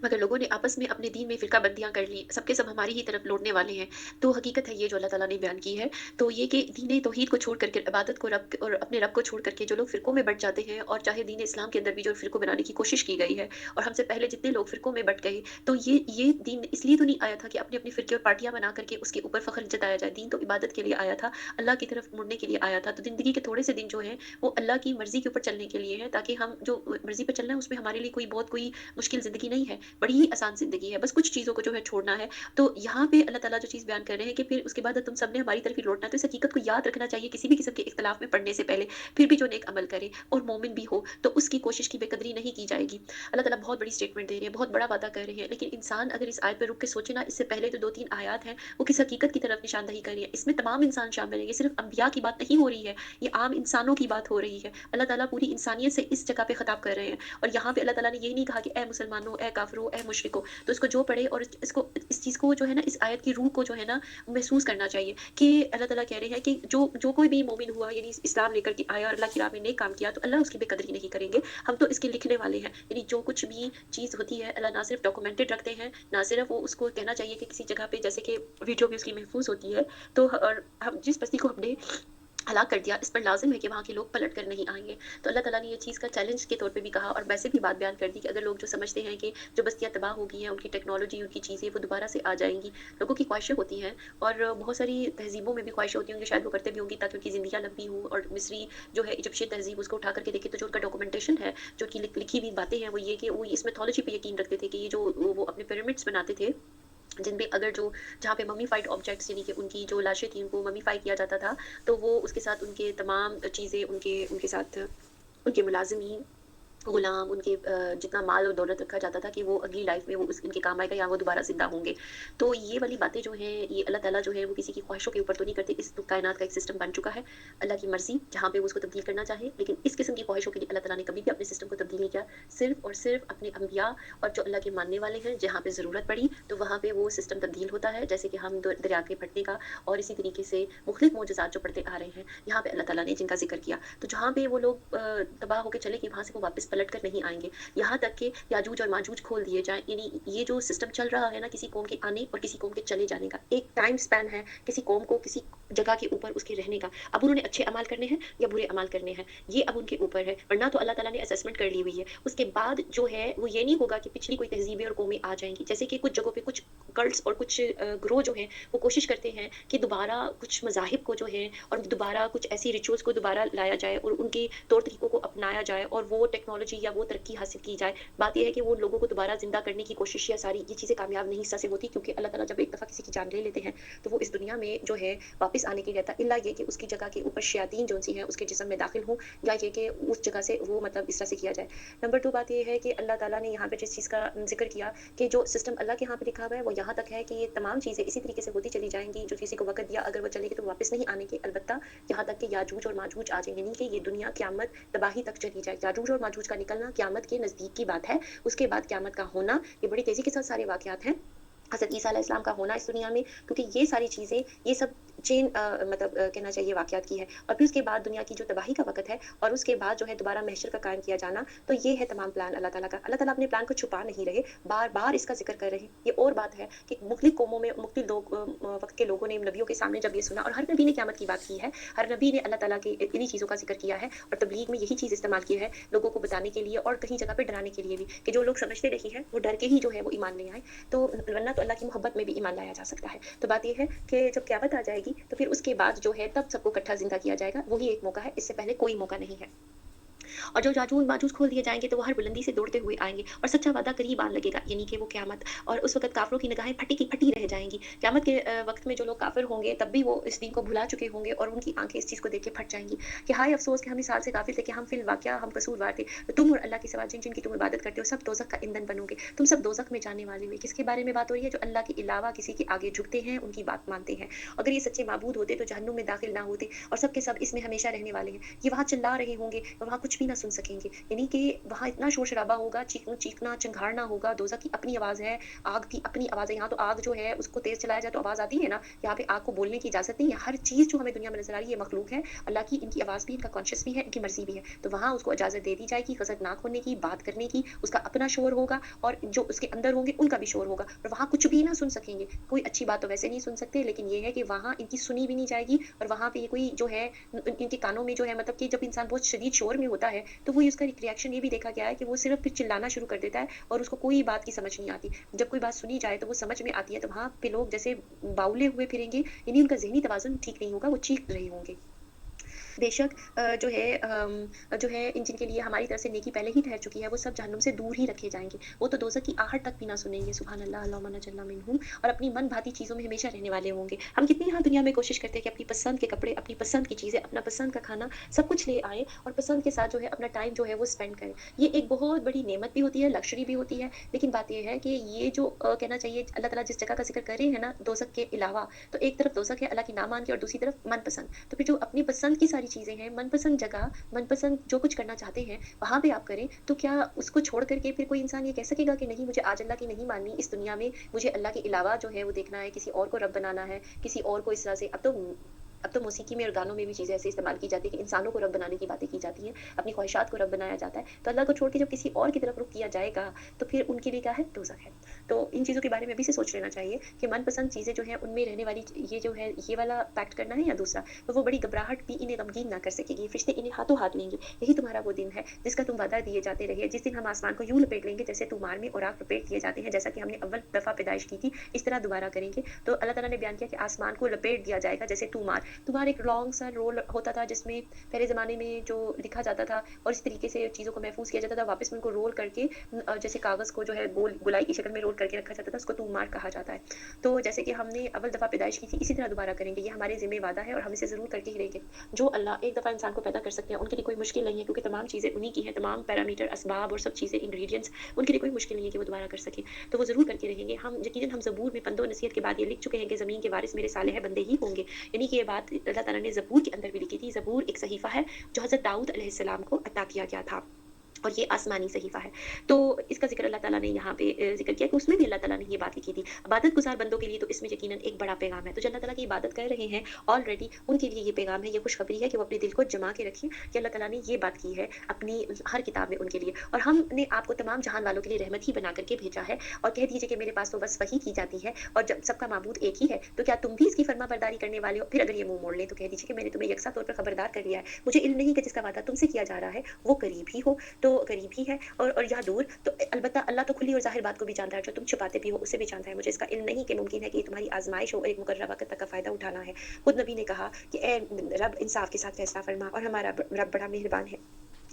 मगर लोगों ने आपस में अपने दीन में फ़िरकाबंदियाँ कर लीं, सब के सब हमारी ही तरफ लौटने वाले हैं। तो हकीकत है ये जो अल्लाह ताला ने बयान की है, तो ये कि दीन तौहीद को छोड़ कर के इबादत को रब और अपने रब को छोड़ कर के जो लोग फ़िरकों में बँट जाते हैं और चाहे दीन इस्लाम के अंदर भी जो फ़िरकों बनाने की कोशिश की गई है और हमसे पहले जितने लोग फ़िरकों में बँट गए, तो ये दीन इसलिए तो नहीं आया था कि अपने-अपने फ़िरके और पार्टियाँ बना कर के उसके ऊपर फ़ख्र जताया जाए। दीन तो इबादत के लिए आया था, अल्लाह की तरफ मुड़ने के लिए आया था। तो ज़िंदगी के थोड़े से दिन जो हैं, वो अल्लाह की मर्ज़ी के ऊपर चलने के लिए हैं ताकि हम जो मर्ज़ी पे चलना है उसमें हमारे लिए कोई बहुत कोई मुश्किल ज़िंदगी नहीं है। बड़ी ही आसान ज़िंदगी है, बस कुछ चीज़ों को जो है छोड़ना है। तो यहाँ पे अल्लाह ताला जो चीज़ बयान कर रहे हैं कि फिर उसके बाद तुम सबने हमारी तरफ ही लौटना है, तो इस हकीकत को याद रखना चाहिए किसी भी किस्म के इख्तिलाफ़ में पड़ने से पहले। फिर भी जो नेक अमल करे और मोमिन भी हो, तो उसकी कोशिश की बेकदरी नहीं की जाएगी। अल्लाह ताला बहुत बड़ी स्टेटमेंट दे रहे हैं, बहुत बड़ा वादा कर रहे हैं, लेकिन इंसान अगर इस आयत पे रुक के सोचे ना, इससे पहले जो 2-3 आयत हैं, वो किस हकीकत की तरफ निशानदही कर रही है। इसमें तमाम इंसान शामिल हैं, ये सिर्फ़ अंबिया की बात नहीं हो रही है, ये आम इंसानों की बात हो रही है। अल्लाह ताला पूरी इंसानियत से इस जगह पे खिताब कर रहे हैं और यहाँ पे अल्लाह ताला ने ये नहीं कहा कि ए मुसलमानों, ए काफ़िरों, ए मुशरिकों। तो इसको जो पढ़े और इसको इस चीज़ को जो है ना, इस आयत की रूह को जो है ना, महसूस करना चाहिए कि अल्लाह ताला कह रहे हैं कि जो जो कोई भी मोमिन हुआ, यानी इस्लाम लेकर के आया और अल्लाह की राह में नेक काम किया, तो अल्लाह उसकी बेकदरी नहीं करेंगे। हम तो इसके लिखने वाले हैं। यानी जो कुछ भी चीज़ होती है, अल्लाह ना सिर्फ़ डॉक्यूमेंटेड रखते हैं, ना सिर्फ़ वो उसको कहना चाहिए कि किसी जगह पे जैसे कि वीडियो में उसकी महफ़ूज़ होती है, तो और हम जिस बस्ती को हमने हलाक कर दिया, इस पर लाज़िम है कि वहाँ के लोग पलट कर नहीं आएँगे। तो अल्लाह ताला ने ये चीज़ का चैलेंज के तौर पे भी कहा और वैसे भी बात बयान कर दी कि अगर लोग जो समझते हैं कि जो बस्तियाँ तबाह हो गई हैं, उनकी टेक्नोलॉजी, उनकी चीज़ें वो दोबारा से आ जाएँगी। लोगों की ख्वाहिशें होती हैं और बहुत सारी तहज़ीबों में भी ख्वाहिशें होती होंगी, शायद वो करते भी होंगी ताकि उनकी ज़िंदगियाँ लंबी हों। और मिस्री जो है इजिप्शियन तहज़ीब, उसको उठा कर के देखें तो जो उनका डॉक्यूमेंटेशन है, जो कि लिखी हुई बातें हैं, वो ये कि वो इस मिथोलॉजी पे यकीन रखते थे कि ये जो वो अपने पिरामिड्स बनाते थे, जिनमें अगर जो जहाँ पे मम्मीफाइड ऑब्जेक्ट्स यानी कि उनकी जो लाशें थी उनको मम्मीफाई किया जाता था, तो वो उसके साथ उनके तमाम चीज़ें उनके उनके साथ उनके मुलाज़िमीन, गुलाम, उनके जितना माल और दौलत रखा जाता था कि वो अगली लाइफ में वो उस इनके काम आएगा या वो दोबारा ज़िंदा होंगे। तो ये वाली बातें जो हैं, ये अल्लाह ताला जो है वो किसी की ख्वाहिशों के ऊपर तो नहीं करते, इस तो कायनात का एक सिस्टम बन चुका है। अल्लाह की मर्ज़ी जहाँ पे वो उसको तब्दील करना चाहे, लेकिन इस किस्म की ख्वाहिशों के लिए अल्लाह ताला ने कभी भी अपने सिस्टम को तब्दील नहीं किया। सिर्फ़ और सिर्फ़ अपने अंबिया और जो अल्लाह के मानने वाले हैं, जहाँ पे ज़रूरत पड़ी, तो वहाँ पे वो सिस्टम तब्दील होता है। जैसे कि हम दरिया के फटने का और इसी तरीके से मुख़्तलिफ़ मोजज़ात जो पढ़ते आ रहे हैं, यहाँ पे अल्लाह ताला ने जिनका ज़िक्र किया। तो जहाँ पे वो लोग तबाह होके चले गए, वहाँ से वो वापस पलट कर नहीं आएँगे। यहाँ तक कि याजूज और माजूज खोल दिए जाएँ, यानी ये जो सिस्टम चल रहा है ना, किसी कौम के आने और किसी कौम के चले जाने का, एक टाइम स्पैन है किसी कौम को किसी जगह के ऊपर उसके रहने का। अब उन्होंने अच्छे अमाल करने हैं या बुरे अमाल करने हैं, ये अब उनके ऊपर है, वरना तो अल्लाह ताला ने असेसमेंट कर ली हुई है। उसके बाद जो है वो ये नहीं होगा कि पिछली कोई तहज़ीबें और कौमें आ जाएँगी। जैसे कि कुछ जगहों पे कुछ कल्ट्स और कुछ ग्रोह जो हैं, वो कोशिश करते हैं कि दोबारा कुछ मज़ाहिब को जो है और दोबारा कुछ ऐसी रिचुअल्स को दोबारा लाया जाए और उनके तौर तरीकों को अपनाया जाए और वो टेक्नोलॉजी या वो तरक्की हासिल की जाए। बात ये है कि वो लोगों को दोबारा ज़िंदा करने की कोशिश या सारी ये चीज़ें कामयाब नहीं इससे होती, क्योंकि अल्लाह ताला जब एक दफ़ा किसी की जान ले लेते हैं, तो वो इस दुनिया में जो है वापस आने के लिए रहता है, इल्ला ये कि उसकी जगह के ऊपर शयातीन जौन-सी हैं उसके जिस्म में दाखिल हों, या ये कि उस जगह से वो मतलब इस तरह से किया जाए। नंबर 2 बात ये है कि अल्लाह ताला ने यहाँ पे जिस चीज़ का ज़िक्र किया कि जो सिस्टम अल्लाह के यहाँ पे लिखा हुआ है, वो यहाँ तक है कि ये तमाम चीज़ें इसी तरीके से होती चली जाएँगी, जो किसी को वक़्त दिया अगर वो चलेगी तो वापस नहीं आने के। अलबत्ता यहाँ तक कि याजूज और माजूज आ जाएँगे, यानी कि ये दुनिया क़यामत तबाही तक चली जाए। याजूज और माजूज का निकलना क़यामत के नज़दीक की बात है। उसके बाद क़यामत का होना, ये बड़ी तेज़ी के साथ सारे वाक़यात हैं। हज़रत ईसा अलैहिस्सलाम का होना इस दुनिया में, क्योंकि ये सारी चीज़ें, ये सब चेन मतलब कहना चाहिए वाक़यात की है। और फिर उसके बाद दुनिया की जो तबाही का वक़्त है और उसके बाद जो है दोबारा महशर का कायम किया जाना, तो ये है तमाम प्लान अल्लाह ताला का। अल्लाह ताला अपने प्लान को छुपा नहीं रहे, बार-बार इसका ज़िक्र कर रहे हैं। ये और बात है कि मुख़्तलिफ़ कौमों में मुख़्तलिफ़ लोग वक़्त के लोगों ने नबियों के सामने जब ये सुना, और हर नबी ने क़यामत की बात की है, हर नबी ने अल्लाह ताला के इन्हीं चीज़ों का ज़िक्र किया है और तबलीग में यही चीज़ इस्तेमाल की है, लोगों को बताने के लिए और कहीं जगह पे डराने के लिए भी, कि जो लोग समझते नहीं हैं, वो डर के ही जो है वो ईमान ले आएँ। तो वरना तो अल्लाह की मोहब्बत में भी ईमान लाया जा सकता है। तो बात ये है कि जब क़यामत आ जाएगी, तो फिर उसके बाद जो है तब सबको इकट्ठा ज़िंदा किया जाएगा, वही एक मौका है, इससे पहले कोई मौका नहीं है। और जो याजूज माजूज खोल दिए जाएँगे, तो वो हर बुलंदी से दौड़ते हुए आएँगे और सच्चा वादा करीब आने लगेगा, यानी कि वो क़यामत। और उस वक़्त काफ़िरों की निगाहें फटी की फटी रह जाएँगी। क़यामत के वक़्त में जो लोग काफ़िर होंगे, तब भी वो इस दीन को भुला चुके होंगे और उनकी आँखें इस चीज़ को देख के फट जाएँगी कि हाय अफ़सोस कि हम इस हाल से गाफ़िल थे कि हम फ़िल वाक़या हम कसूरवार थे। तो तुम और अल्लाह के सिवा जिनकी तुम इबादत करते हो, सब दोज़ख का ईंधन बनोगे। तुम सब दोज़ख में जाने वाले हो। किसके बारे में बात हो रही है? जो अल्लाह के अलावा किसी के आगे झुकते हैं, उनकी बात मानते हैं। अगर ये सच्चे माबूद होते, तो जहन्नुम में दाखिल ना होते और सब के सब इसमें हमेशा रहने वाले हैं। ये वहाँ चिल्ला रहे होंगे और वहाँ कुछ भी ना सुन सकेंगे। यानी कि वहाँ इतना शोर-शराबा होगा, चीखना, चिंघाड़ना होगा, दोज़ख की अपनी आवाज़ है, आग की अपनी आवाज़ है। यहाँ तो आग जो है उसको तेज़ चलाया जाए तो आवाज़ आती है ना, यहाँ पे आग को बोलने की इजाज़त नहीं है। हर चीज़ जो हमें दुनिया में नज़र आ रही है, ये मखलूक है अल्लाह की, इनकी आवाज़ भी, इनका कॉन्शियस भी है, इनकी मर्ज़ी भी है। तो वहाँ उसको इजाज़त दे दी जाएगी ग़ज़बनाक होने की, बात करने की, उसका अपना शोर होगा और जो उसके अंदर होंगे उनका भी शोर होगा और वहाँ कुछ भी ना सुन सकेंगे। कोई अच्छी बात तो वैसे नहीं सुन सकते, लेकिन ये है कि वहाँ इनकी सुनी भी नहीं जाएगी और वहाँ पे ये कोई जो है इनके कानों में जो है, मतलब कि जब इंसान बहुत शदीद शोर में होता है, तो वो उसका रिएक्शन ये भी देखा गया है कि वो सिर्फ़ फिर चिल्लाना शुरू कर देता है और उसको कोई बात की समझ नहीं आती। जब कोई बात सुनी जाए तो वो समझ में आती है, तो वहाँ पे लोग जैसे बावले हुए फिरेंगे, यानी उनका ज़हनी तवाज़ुन ठीक नहीं होगा, वो चीख रहे होंगे। बेशक जो है इन जिनके लिए हमारी तरफ से नेकी पहले ही ठहर चुकी है, वो सब जहन्नुम से दूर ही रखे जाएँगे। वो तो दोज़ख की आहट तक भी ना सुनेंगे, सुबहान अल्लाह, अल्लाहुम्मा नज्जल्ना मिनहुम, और अपनी मन-भाती चीज़ों में हमेशा रहने वाले होंगे। हम कितनी यहाँ दुनिया में कोशिश करते हैं कि अपनी पसंद के कपड़े, अपनी पसंद की चीज़ें, अपना पसंद का खाना सब कुछ ले आएँ और पसंद के साथ जो है अपना टाइम जो है वो स्पेंड करें। ये एक बहुत बड़ी नेमत भी होती है, लक्ज़री भी होती है, लेकिन बात ये है कि ये जो कहना चाहिए अल्लाह ताला जिस जगह का ज़िक्र कर रहे हैं ना दोज़ख के अलावा, तो एक तरफ दोज़ख है अल्लाह की नामान की और दूसरी तरफ मनपसंद। तो फिर जो अपनी पसंद की सारी चीज़ें हैं, मनपसंद जगह, मनपसंद जो कुछ करना चाहते हैं, वहाँ पे आप करें, तो क्या उसको छोड़ कर के फिर कोई इंसान ये कह सकेगा कि नहीं मुझे आज अल्लाह की नहीं माननी, इस दुनिया में मुझे अल्लाह के अलावा जो है वो देखना है, किसी और को रब बनाना है, किसी और को इस तरह से अब तो मौसीकी में और गानों में भी चीज़ें ऐसे इस्तेमाल की जाती है कि इंसानों को रब बनाने की बातें की जाती हैं, अपनी ख्वाहिशात को रब बनाया जाता है। तो अल्लाह को छोड़ के जब किसी और की तरफ रुख किया जाएगा, तो फिर उनके लिए क्या है? दोज़ख है। तो इन चीज़ों के बारे में अभी से सोच लेना चाहिए कि मनपसंद चीज़ें जो हैं उनमें रहने वाली ये जो है ये वाला पैक्ट करना है या दूसरा, तो वो बड़ी घबराहट भी इन्हें गमगीन ना कर सकेगी। फ़रिश्ते इन्हें हाथों हाथ लेंगे। यही तुम्हारा वो दिन है जिसका तुम वादा दिए जाते रहे, जिस दिन हम आसमान को यूँ लपेट लेंगे जैसे तूमार में और आग लपेट दिए जाते हैं, जैसा कि हमने अव्वल दफ़ा पैदाइश की थी, इस तरह दोबारा करेंगे। तो अल्लाह ताला ने बयान किया कि आसमान को लपेट दिया जाएगा जैसे तूमार। तूमार एक लॉन्ग सा रोल होता था जिसमें पहले ज़माने में जो लिखा जाता था और इस तरीके से चीज़ों को महफ़ूज़ किया जाता था, वापस में उनको रोल करके जैसे कागज़ को जो है गोलाई की शक्ल में रोल करके रखा जाता था, उसको तूमार कहा जाता है। तो जैसे कि हमने अव्वल दफ़ा पैदाइश की थी, इसी तरह दोबारा करेंगे। ये हमारे ज़िम्मे वादा है और हम इसे ज़रूर करके ही रहेंगे। जो अल्लाह एक दफ़ा इंसान को पैदा कर सकते हैं, उनके लिए कोई मुश्किल नहीं है क्योंकि तमाम चीज़ें उन्हीं की हैं, तमाम पैरामीटर, असबाब और सब चीज़ें, इंग्रीडिएंट्स उनके लिए कोई मुश्किल नहीं है कि वो दोबारा कर सकें। तो वो ज़रूर करके रहेंगे। हम ज़बूर में पन्नो नसीहत के बाद ये लिख चुके हैं कि ज़मीन के वारिस मेरे सालेह बंदे ही होंगे। यानी कि ये बात अल्लाह ताला ने ज़बूर के अंदर भी लिखी थी। ज़बूर एक सहीफ़ा है जो हज़रत दाऊद अलैहिस्सलाम को अता किया गया था। और ये आसमानी सहीफ़ा है। तो इसका ज़िक्र अल्लाह ताला ने यहाँ पे ज़िक्र किया कि उसमें भी अल्लाह ताला ने ये बात लिखी थी। इबादत गुज़ार बंदों के लिए तो इसमें यकीनन एक बड़ा पैगाम है। तो जो अल्लाह ताला की इबादत कर रहे हैं ऑलरेडी उनके लिए ये पैगाम है, ये खुशखबरी है कि वो अपने दिल को जमा के रखें कि अल्लाह ताला ने ये बात की है अपनी हर किताब में उनके लिए। और हमने आपको तमाम जहान वालों के लिए रहमत ही बना कर के भेजा है और कह दीजिए कि मेरे पास तो बस वही की जाती है और जब सबका माबूद एक ही है, तो क्या तुम भी इसकी फ़रमाबरदारी करने वाले हो? फिर अगर ये मुँह मोड़ लें तो कह दीजिए कि मैंने तुम्हें यकसा तौर पर खबरदार कर दिया है। मुझे इल्म नहीं कि जिसका वादा तुमसे किया जा रहा है, वो करीब ही हो, तो करीब ही है और या दूर, तो अलबत्ता अल्लाह तो खुली और ज़ाहिर बात को भी जानता है, जो तुम छुपाते भी हो उसे भी जानता है। मुझे इसका इल्म नहीं कि मुमकिन है कि ये तुम्हारी आज़माइश हो और एक मुकर्रर वक़्त तक का फ़ायदा उठाना है। खुद नबी ने कहा कि ए रब इंसाफ़ के साथ फ़ैसला फ़रमा और हमारा रब बड़ा मेहरबान है,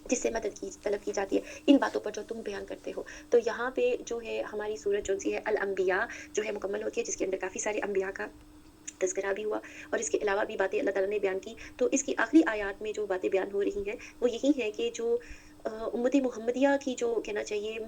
जिससे मदद की तलब की जाती है इन बातों पर जो तुम बयान करते हो। तो यहाँ पे जो है हमारी सूरत जो-सी है अल-अंबिया जो है मुकम्मल होती है, जिसके अंदर काफ़ी सारे अंबिया का तज़किरा भी हुआ और इसके अलावा भी बातें अल्लाह ताला ने बयान की। तो इसकी आखिरी आयत में जो बातें बयान हो रही हैं, वो यही है कि जो उम्मत मुहम्मदिया की जो कहना चाहिए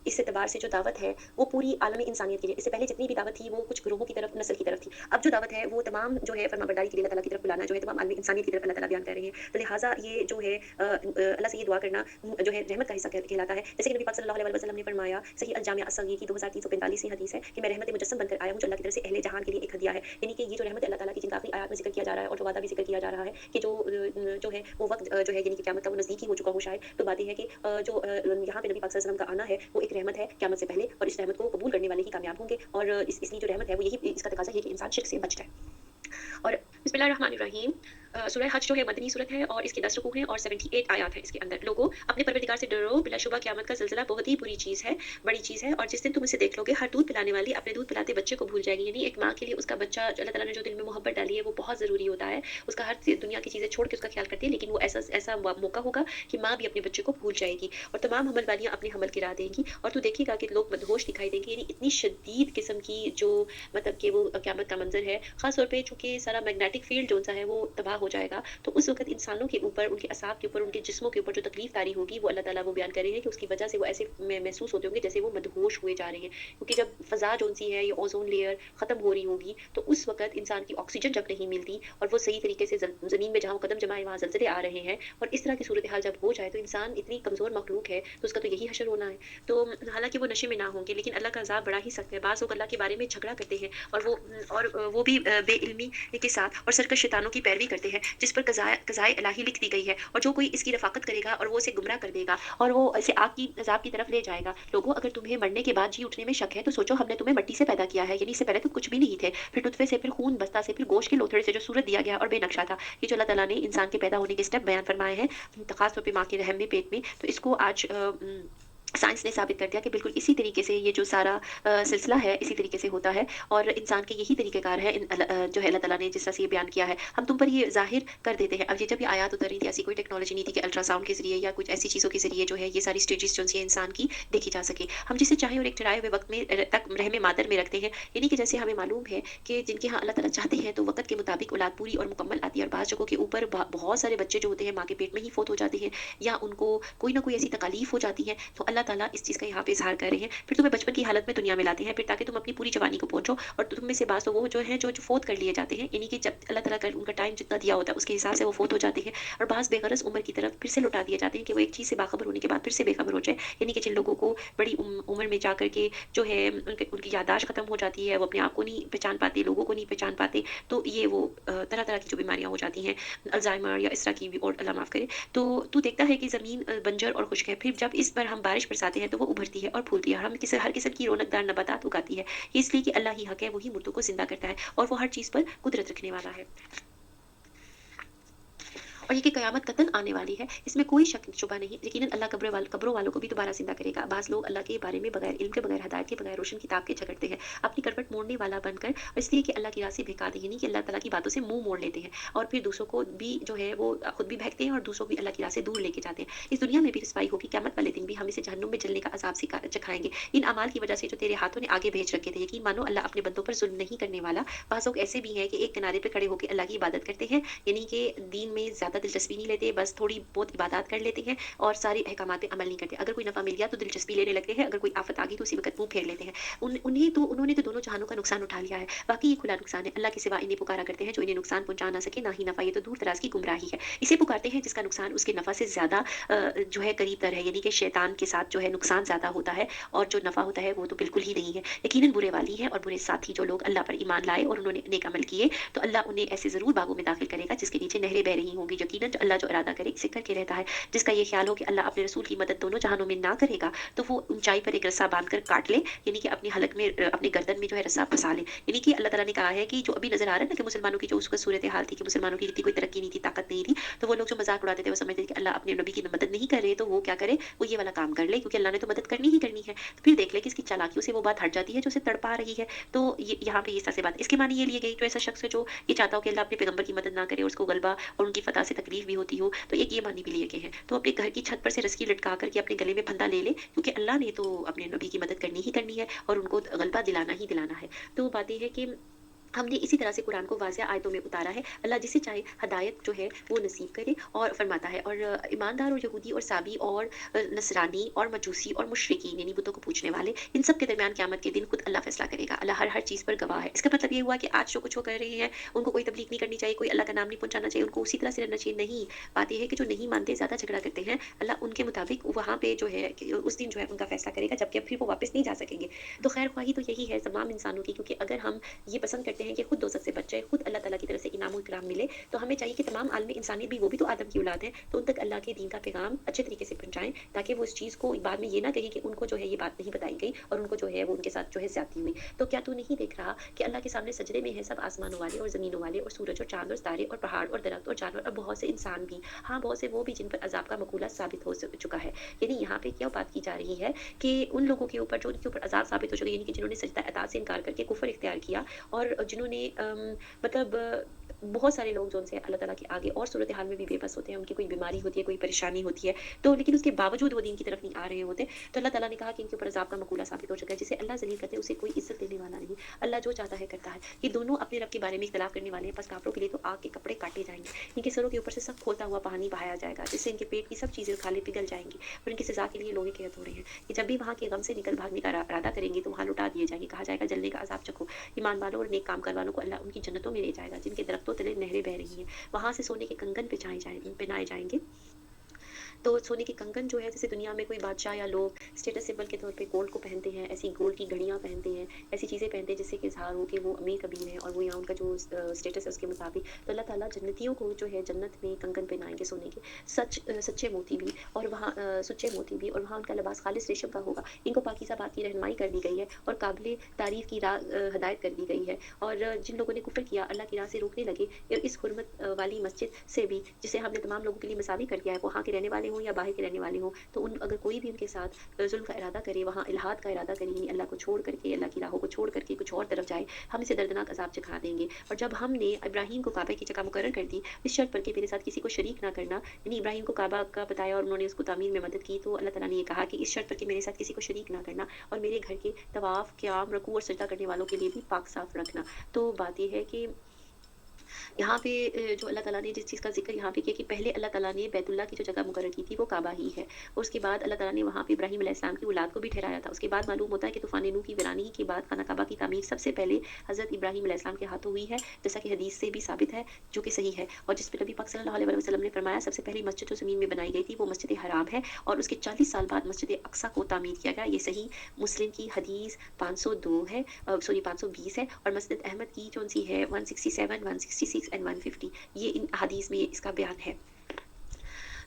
इस एतबार से जो दावत है, वो पूरी आलमी इंसानियत के लिए, इससे पहले जितनी भी दावत थी, वो कुछ ग्रोहों की तरफ, नस्ल की तरफ थी। अब जो दावत है, वो तमाम जो है फरमाबरदारी के लिए अल्लाह ताला की तरफ बुलाना जो है, तमाम आलमी इंसानियत की तरफ अल्लाह ताला बयान कर रहे हैं। तो लिहाज़ा ये जो है अल्लाह से ये दुआ करना जो है रहमत का हिस्सा कहलाता है। जैसे कि नबी पाक सल्लल्लाहु अलैहि वसल्लम ने फरमाया, सही अल-जामिया अस-सगीर की 2345वीं हदीस है कि मैं रहमत मुजस्सम बनकर आया हूँ, जो अल्लाह की तरफ से अहले जहान के लिए एक हदिया है। यानी कि ये जो रहमत अल्लाह ताला की जिनका आखिरी आयत में ज़िक्र किया जा रहा है और जो वादा भी ज़िक्र किया जा रहा है कि जो है वो वक़्त जो है यानी कि क़यामत का वो नज़दीक ही हो चुका हो शायद। तो बात ये है कि यहाँ पे नबी पाक सल्लल्लाहु अलैहि वसल्लम का आना है, वो एक रहमत है क़यामत से पहले और इस रहमत को कबूल करने वाले ही कामयाब होंगे और इसकी जो रहमत है वो यही इसका तकाज़ा है कि इंसान शिर्क से बच जाए। और बिस्मिल्लाहिर्रहमानिर्रहीम सूरह हज जो है मदनी सूरत है और इसके 10 रुकू हैं और 78 आयत है इसके अंदर। लोगों अपने परवरदिगार से डरो, बिलाशुबा क़यामत का ज़िलज़ला बहुत ही बुरी चीज़ है, बड़ी चीज़ है और जिस दिन तुम इसे देख लोगे, हर दूध पिलाने वाली अपने दूध पिलाते बच्चे को भूल जाएगी। यानी एक माँ के लिए उसका बच्चा जो अल्लाह ताला ने जो दिल में मोहब्बत डाली है वो बहुत ज़रूरी होता है। उसका हर दुनिया की चीज़ें छोड़ के उसका ख्याल करती है, लेकिन वो ऐसा मौका होगा कि माँ भी अपने बच्चे को भूल जाएगी और तमाम हमल वालियाँ अपने हमल गिरा देंगी और तू देखेगा कि लोग मदहोश दिखाई देंगे। यानी इतनी शदीद किस्म की जो मतलब कि वो क़यामत का मंज़र है, ख़ास तौर पे चूँकि सारा मैग्नेटिक फ़ील्ड जो-सा है वो तबाह हो जाएगा। तो उस वक़्त इंसानों के ऊपर, उनके असाब के ऊपर, उनके जिस्मों के ऊपर जो तकलीफ़ तारी होगी, वो अल्लाह ताला वो बयान कर रहे हैं कि उसकी वजह से वो ऐसे महसूस होते होंगे जैसे वो मदहोश हुए जा रहे हैं। क्योंकि जब फ़ज़ा जो-सी है, ये ओज़ोन लेयर ख़त्म हो रही होगी, तो उस वक़्त इंसान की ऑक्सीजन जब नहीं मिलती और वो सही तरीके से ज़मीन में जहाँ वो कदम जमाए वहाँ ज़लज़ले आ रहे हैं और इस तरह की सूरत-ए-हाल जब हो जाए, तो इंसान इतनी कमज़ोर मखलूक है, तो उसका तो यही हशर होना है। तो हालाँकि वो नशे में ना होंगे, लेकिन अल्लाह का अज़ाब बड़ा ही सख्त है। बाज़ लोग अल्लाह के बारे में झगड़ा करते हैं और वो भी बेइल्मी के साथ और सरकश शैतानों की पैरवी करते हैं, जिस पर क़ज़ाए इलाही लिख दी गई है और जो कोई इसकी रफ़ाक़त करेगा और वो उसे गुमराह कर देगा और वो इसे आग की अज़ाब की तरफ ले जाएगा। लोगों अगर तुम्हें मरने के बाद जी उठने में शक है, तो सोचो हमने तुम्हें मिट्टी से पैदा किया है, यानी इससे पहले तुम कुछ भी नहीं थे, फिर नुत्फ़े से, फिर खून बस्ता से, फिर गोश्त के लोथड़े से जो सूरत दिया गया और बेनक्शा था। ये जो अल्लाह ताला ने इंसान के पैदा होने के स्टेप बयान फरमाए हैं, ख़ास तौर पे माँ के रहम में, पेट में, तो इसको आज साइंस ने साबित कर दिया कि बिल्कुल इसी तरीके से ये जो सारा सिलसिला है, इसी तरीके से होता है और इंसान के यही तरीक़ेकार है जो है अल्लाह ताला ने जिस तरह से ये बयान किया है, हम तुम पर ये ज़ाहिर कर देते हैं। अब ये जब ये आयत उतर रही थी, ऐसी कोई टेक्नोलॉजी नहीं थी कि अल्ट्रासाउंड के ज़रिए या कुछ ऐसी चीज़ों के ज़रिए जो है ये सारी स्टेजेस जो हैं इंसान की देखी जा सके। हम जिसे चाहें और एक ठहराए हुए वक़्त में तक रहम मादर में रखते हैं। यानी कि जैसे हमें मालूम है कि जिनके यहाँ अल्लाह ताला चाहते हैं तो वक़्त के मुताबिक औलाद पूरी और मुकम्मल आती है और बाज़ जगहों के ऊपर बहुत सारे बच्चे जो होते हैं माँ के पेट में ही फ़ौत हो जाते हैं या उनको कोई ना कोई ऐसी तकलीफ़ हो जाती है, तो अल्लाह ताला इस चीज़ का यहाँ पे इज़हार कर रहे हैं। फिर तुम्हें बचपन की हालत में दुनिया में लाते हैं, फिर ताकि तुम अपनी पूरी जवानी को पहुँचो और तुम में से बाज़ तो वो जो हैं जो फ़ौत कर लिए जाते हैं, यानी कि जब अल्लाह ताला का उनका टाइम जितना दिया होता है उसके हिसाब से वो फ़ौत हो जाते हैं और बाज़ बेगरज़ उम्र की तरफ फिर से लौटा दिए जाते हैं कि वो एक चीज़ से बाखबर होने के बाद फिर से बेखबर हो जाए। यानी कि जिन लोगों को बड़ी उम्र में जाकर के जो है उनकी याददाश्त खत्म हो जाती है, वो अपने आप को नहीं पहचान पाते, लोगों को नहीं पहचान पाते, तो ये वो तरह-तरह की जो बीमारियाँ हो जाती हैं, अल्ज़ाइमर या इस तरह की भी और अल्लाह माफ़ करे। तो तू देखता है कि ज़मीन बंजर और खुश्क है, फिर जब इस पर हम बारिश बरसाते हैं तो वो उभरती है और फूलती है और हम हर किस्म की रौनकदार नबातात उगाती है। ये इसलिए कि अल्लाह ही हक है, वही मुर्दों को ज़िंदा करता है और वो हर चीज़ पर कुदरत रखने वाला है। और ये कि क़यामत कतन आने वाली है, इसमें कोई शक शुबा नहीं। यकीनन अल्लाह कब्रों वालों को भी दोबारा ज़िंदा करेगा। बाज़ लोग अल्लाह के बारे में बगैर इल्म के, बगैर हिदायत के, बगैर रोशन किताब के झगड़ते हैं, अपनी करवट मोड़ने वाला बनकर और इसलिए कि अल्लाह की राह से बहका दें, यानी कि अल्लाह ताला की बातों से मुँह मोड़ लेते हैं और फिर दूसरों को भी जो है वो खुद भी बहकते हैं और दूसरों को भी अल्लाह की राह से दूर लेके जाते हैं। इस दुनिया में भी रुसवाई होगी, क़यामत वाले दिन भी हम इसे जहन्नुम में जलने का अज़ाब चखाएँगे। इन अमाल की वजह से जो तेरे हाथों ने आगे भेज रखे थे, यकीन मानो अल्लाह अपने बंदों पर ज़ुल्म नहीं करने वाला। बाज़ लोग ऐसे भी हैं कि एक किनारे पे खड़े होके अल्लाह की इबादत करते हैं, यानी कि दीन में ज़्यादा दिलचस्पी नहीं लेते, बस थोड़ी बहुत इबादत कर लेते हैं और सारी अहकामात पे अमल नहीं करते। अगर कोई नफ़ा मिल गया तो दिलचस्पी लेने लगते हैं, अगर कोई आफ़त आ गई तो उसी वक़्त मुँह फेर लेते हैं। उन्होंने तो दोनों जहानों का नुकसान उठा लिया है। वाक़ई ये खुला नुकसान है। अल्लाह के सिवा इन्हें पुकारा करते हैं जो इन्हें नुकसान पहुँचा ना सके, ना ही नफ़ा। ये तो दूर दराज़ की गुमराही है। इसे पुकारते हैं जिसका नुकसान उसके नफ़ा से ज़्यादा जो है करीब तर है, यानी कि शैतान के साथ जो है नुकसान ज़्यादा होता है और जो नफ़ा होता है वो तो बिल्कुल ही नहीं है। यकीनन बुरे वाली हैं और बुरे साथी जो लोग अल्लाह पर ईमान लाए और उन्होंने नेक अमल किए, तो अल्लाह उन्हें ऐसे ज़रूर बागों में दाखिल करेगा जिसके नीचे नहरें बह रही होंगी। यकीनन अल्लाह जो इरादा करे इसे करके रहता है। जिसका ये ख्याल हो कि अल्लाह अपने रसूल की मदद दोनों जहानों में ना करेगा, तो वो ऊँचाई पर एक रस्सा बाँधकर काट ले, यानी कि अपनी हलक में अपने गर्दन में जो है रस्सा फँसा ले। यानी कि अल्लाह ताला ने कहा है कि जो अभी नज़र आ रहा है ना कि मुसलमानों की जो उस वक़्त सूरत-ए-हाल थी कि मुसलमानों की इतनी कोई तरक्की नहीं थी, ताकत नहीं थी, तो वो लोग जो मज़ाक उड़ाते थे, वो समझते थे कि अल्लाह अपने नबी की मदद नहीं कर रहे, तो वो क्या करे, वो ये वाला काम कर ले क्योंकि अल्लाह ने तो मदद करनी ही करनी है। तो फिर देख ले कि इसकी चालाकियों से वो बात हट जाती है जो उसे तड़पा रही है। तो ये यहाँ पे इस तरह से बात इसके मानी ये लिए गई, जो ऐसा शख्स है जो ये चाहता हो कि अल्लाह अपने पैगम्बर की मदद ना करे और उसको गलबा और उनकी फ़तह से तकलीफ़ भी होती हो, तो एक ये मानी भी लिए गए हैं। तो अपने घर की छत पर से रस्सी लटका कर के अपने गले में फंदा ले ले, क्योंकि अल्लाह ने तो अपने नबी की मदद करनी ही करनी है और उनको गलबा दिलाना ही दिलाना है। तो बात ये है कि हमने इसी तरह से कुरान को वाज़िह आयतों में उतारा है। अल्लाह जिसे चाहे हिदायत जो है वो नसीब करे और फरमाता है और ईमानदार और यहूदी और साबी और नसरानी और मजूसी और मुशरिकीन यानी बुतों को पूजने वाले, इन सब के दरमियान क़यामत के दिन खुद अल्लाह फ़ैसला करेगा। अल्लाह हर चीज़ पर गवाह है। इसका मतलब ये हुआ कि आज जो कुछ वो कर रहे हैं, उनको कोई तबलीग नहीं करनी चाहिए, कोई अल्लाह का नाम नहीं पहुँचाना चाहिए, उनको उसी तरह से रहना चाहिए, नहीं। बात ये है कि जो नहीं मानते, ज़्यादा झगड़ा करते हैं, अल्लाह उनके मुताबिक वहाँ पे जो है कि उस दिन जो है उनका फ़ैसला करेगा, जबकि अब फिर वो वापस नहीं जा सकेंगे। तो खैर ख्वाही तो यही है तमाम इंसानों की, क्योंकि अगर हम ये पसंद करते हैं कि खुद दोज़ख से बच जाए, खुद अल्लाह ताला की तरफ से इनाम और इकराम मिले, तो हमें चाहिए कि तमाम आलमी इंसानियत भी, वो भी तो आदम की औलाद है, तो उन तक अल्लाह के दीन का पैगाम अच्छे तरीके से पहुँचाएँ, ताकि वो इस चीज़ को बाद में ये ना कहें कि उनको जो है ये बात नहीं बताई गई और उनको जो है वो उनके साथ जो है ज़्यादती हुई। तो क्या तू नहीं देख रहा कि अल्लाह के सामने सजदे में है सब आसमानों वाले और ज़मीनों वाले और सूरज और चाँद और तारे और पहाड़ और दरख्त और जानवर और बहुत से इंसान भी। हाँ, बहुत से वो भी जिन पर अज़ाब का मक़ूला साबित हो चुका है। यानी यहाँ पे क्या बात की जा रही है कि उन लोगों के ऊपर जो उनके ऊपर अज़ाब साबित हो चुका है, यानी कि जिन्होंने सजदा अता से इनकार करके कुफ़्र इख्तियार किया और जिन्होंने मतलब बहुत सारे लोग जो उनसे अल्लाह ताला के आगे और सूरत हाल में भी बेबस होते हैं, उनकी कोई बीमारी होती है, कोई परेशानी होती है, तो लेकिन उसके बावजूद वो दीन की तरफ नहीं आ रहे होते, तो अल्लाह ताला ने कहा कि इनके ऊपर अज़ाब का मक़ूला साबित हो चुका है। जिसे अल्लाह ज़लील करते हैं, उसे कोई इज़्ज़त देने वाला नहीं। अल्लाह जो चाहता है करता है। ये दोनों अपने रब के बारे में इख्तिलाफ़ करने वाले हैं, बस काफ़िरों के लिए तो आग के कपड़े काटे जाएँगे। इनके सरों के ऊपर से सब खौलता हुआ पानी बहाया जाएगा, जिससे इनके पेट की सब चीज़ें खाली पिघल जाएँगी और इनकी सज़ा के लिए लोहे के हथौड़े हैं। कि जब भी वहाँ के गम से निकल भागने का इरादा करेंगे, तो वहाँ लौटा दिए जाएँगे, कहा जाएगा जलने का अज़ाब चखो। ईमान वालों और नेक काम कर वालों को अल्लाह उनकी जन्नतों में ले जाएगा, जिनके दरख्तों तले नहरें बह रही हैं। वहाँ से सोने के कंगन पहनाए जाएँगे। तो सोने के कंगन जो है, जैसे दुनिया में कोई बादशाह या लोग स्टेटस सिंबल के तौर पे गोल्ड को पहनते हैं, ऐसी गोल्ड की घड़ियाँ पहनते हैं, ऐसी चीज़ें पहनते हैं जिससे कि इज़हार हो कि वो अमीर कबीर हैं और वो यहाँ उनका जो स्टेटस है उसके मुताबिक, तो अल्लाह ताला जन्नतियों को जो है जन्नत में कंगन पहनाएँगे सोने के, सच्चे मोती भी और वहाँ सुच्चे मोती भी, और वहाँ उनका लिबास खालिस रेशम का होगा। इनको पाकीज़ा बात की रहनुमाई कर दी गई है और काबिल तारीफ़ की हिदायत कर दी गई है। और जिन लोगों ने कुफ़्र किया, अल्लाह की राह से रोकने लगे, इस हुर्मत वाली मस्जिद से भी, जिसे हमने तमाम लोगों के लिए मसावी कर दिया है, वहाँ के रहने वाले ہوں یا باہر کے رہنے والے ہوں، تو اگر کوئی بھی ان کے ساتھ ظلم کا ارادہ کرے، وہاں الحاد کا ارادہ کرے، یعنی اللہ کو چھوڑ کر کے، اللہ کی راہوں کو چھوڑ کر کے کچھ اور طرف جائے، ہم اسے دردناک عذاب چکھا دیں گے۔ اور جب ہم نے ابراہیم کو کعبہ کی جگہ مقرر کر دی، اس شرط پر کہ میرے ساتھ کسی کو شریک نہ کرنا، یعنی ابراہیم کو کعبہ کا بتایا اور انہوں نے اس کو تعمیر میں مدد کی، تو اللہ تعالیٰ نے یہ کہا کہ اس شرط پر کہ میرے ساتھ کسی کو شریک نہ کرنا، اور میرے گھر کے طواف، قیام، رکوع اور سجدہ کرنے والوں کے لیے بھی پاک صاف رکھنا۔ تو بات یہ ہے کہ یہاں پہ جو اللہ تعالیٰ نے جس چیز کا ذکر یہاں پہ کیا کہ پہلے اللہ تعالیٰ نے بیت اللہ کی جو جگہ مقرر کی تھی وہ کعبہ ہی ہے، اور اس کے بعد اللہ تعالیٰ نے وہاں پہ ابراہیم علیہ السلام کی اولاد کو بھی ٹھہرایا تھا۔ اس کے بعد معلوم ہوتا ہے کہ طوفان نوح کی ویرانی کے بعد خانہ کعبہ کی تعمیر سب سے پہلے حضرت ابراہیم علیہ السلام کے ہاتھوں ہوئی ہے، جیسا کہ حدیث سے بھی ثابت ہے، جو کہ صحیح ہے، اور جس پہ نبی پاک صلی اللہ علیہ وسلم نے فرمایا سب سے پہلی مسجد جو زمین میں بنائی گئی تھی وہ مسجد حرام ہے، اور اس کے 40 سال بعد مسجد اقصیٰ کو تعمیر کیا گیا۔ یہ صحیح مسلم کی حدیث 502 ہے، سوری 520 ہے، اور مسجد احمد کی جو سی ہے 167 166 اینڈ 150، یہ ان حدیث میں اس کا بیان ہے۔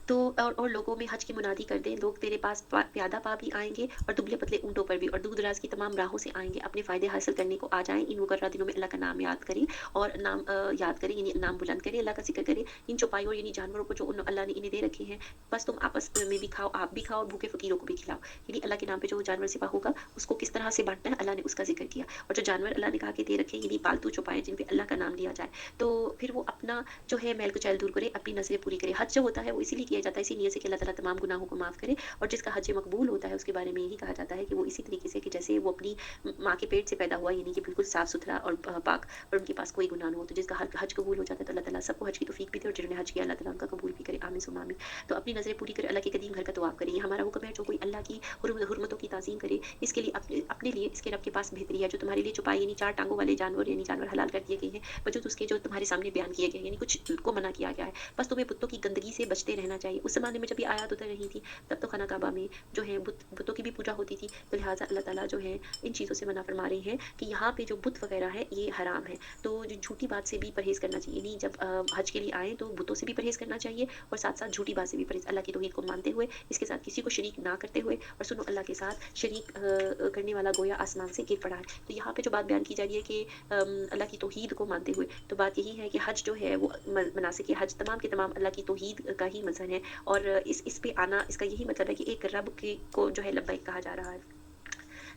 تو اور لوگوں میں حج کی منادی کر دیں، لوگ تیرے پاس پیادہ پا بھی آئیں گے اور دبلے پتلے اونٹوں پر بھی، اور دور دراز کی تمام راہوں سے آئیں گے، اپنے فائدے حاصل کرنے کو آ جائیں۔ ان مقررہ دنوں میں اللہ کا نام یاد کریں، اور نام یاد کریں، یعنی نام بلند کریں، اللہ کا ذکر کریں۔ ان چوپایوں یعنی جانوروں کو جو اللہ نے انہیں دے رکھے ہیں، بس تم آپس میں بھی کھاؤ، آپ بھی کھاؤ، اور بھوکے فقیروں کو بھی کھلاؤ۔ یعنی اللہ کے نام پہ جو جانور ذبح ہوگا اس کو کس طرح سے بانٹنا ہے، اللہ نے اس کا ذکر کیا، اور جو جانور اللہ نے کہا کہ دے رکھے یعنی پالتو چوپائے جن پہ اللہ کا نام لیا جائے، تو پھر وہ اپنا جو ہے میل کچیل دور کرے، اپنی نظریں پوری کرے۔ حج جو ہوتا ہے وہ اسی لیے کیا جاتا ہے، اسی نیت سے کہ اللہ تعالیٰ تمام گناہوں کو معاف کرے، اور جس کا حج مقبول ہوتا ہے اس کے بارے میں یہی کہا جاتا ہے کہ وہ اسی طریقے سے کہ جیسے وہ اپنی ماں کے پیٹ سے پیدا ہوا، یعنی کہ بالکل صاف ستھرا اور پاک، اور ان کے پاس کوئی گناہ نہ ہو، تو جس کا حج قبول ہو جاتا ہے تو اللہ تعالیٰ سب کو حج کی توفیق بھی دے، اور جنہوں نے حج کیا اللہ تعالیٰ ان کا قبول بھی کرے، آمین ثم آمین۔ تو اپنی نظریں پوری کرے، اللہ کے قدیم گھر کا طواف کرے، یہ ہمارا حکم ہے۔ جو کوئی اللہ کی حرمتوں کی تعظیم کرے، اس کے لیے اپنے لیے اس کے رب کے پاس بہتری ہے۔ جو تمہارے لیے چوپائے یعنی 4 ٹانگوں والے جانور، یعنی جانور حلال کر دیے گئے ہیں، وجود اس کے جو تمہارے سامنے بیان کیے گئے ہیں، یعنی کچھ کو منع کیا گیا ہے، بس تمہیں بتوں کی گندگی سے بچتے رہنا چاہیے۔ اس زمانے میں جب یہ آیات اتر رہی تھی تب تو خانہ کعبہ میں جو ہے بتوں کی بھی پوجا ہوتی تھی، تو لہٰذا اللہ تعالیٰ جو ہے ان چیزوں سے منع فرما رہے ہیں کہ یہاں پہ جو بت وغیرہ ہے یہ حرام ہے، تو جو جھوٹی بات سے بھی پرہیز کرنا چاہیے، یعنی جب حج کے لیے آئیں تو بتوں سے بھی پرہیز کرنا چاہیے، اور ساتھ ساتھ جھوٹی بات سے بھی پرہیز، اللہ کی توحید کو مانتے ہوئے، اس کے ساتھ کسی کو شریک نہ کرتے ہوئے، اور سنو اللہ کے ساتھ شریک کرنے والا گویا آسمان سے گر پڑا ہے۔ تو یہاں پہ جو بات بیان کی جا رہی ہے کہ اللہ کی توحید کو مانتے ہوئے، تو بات یہی ہے کہ حج جو ہے وہ مناسک حج تمام کے تمام اللہ کی توحید کا ہی مظہر ہے، اور اس پہ آنا اس کا یہی مطلب ہے کہ ایک رب کو جو ہے لبیک کہا جا رہا ہے۔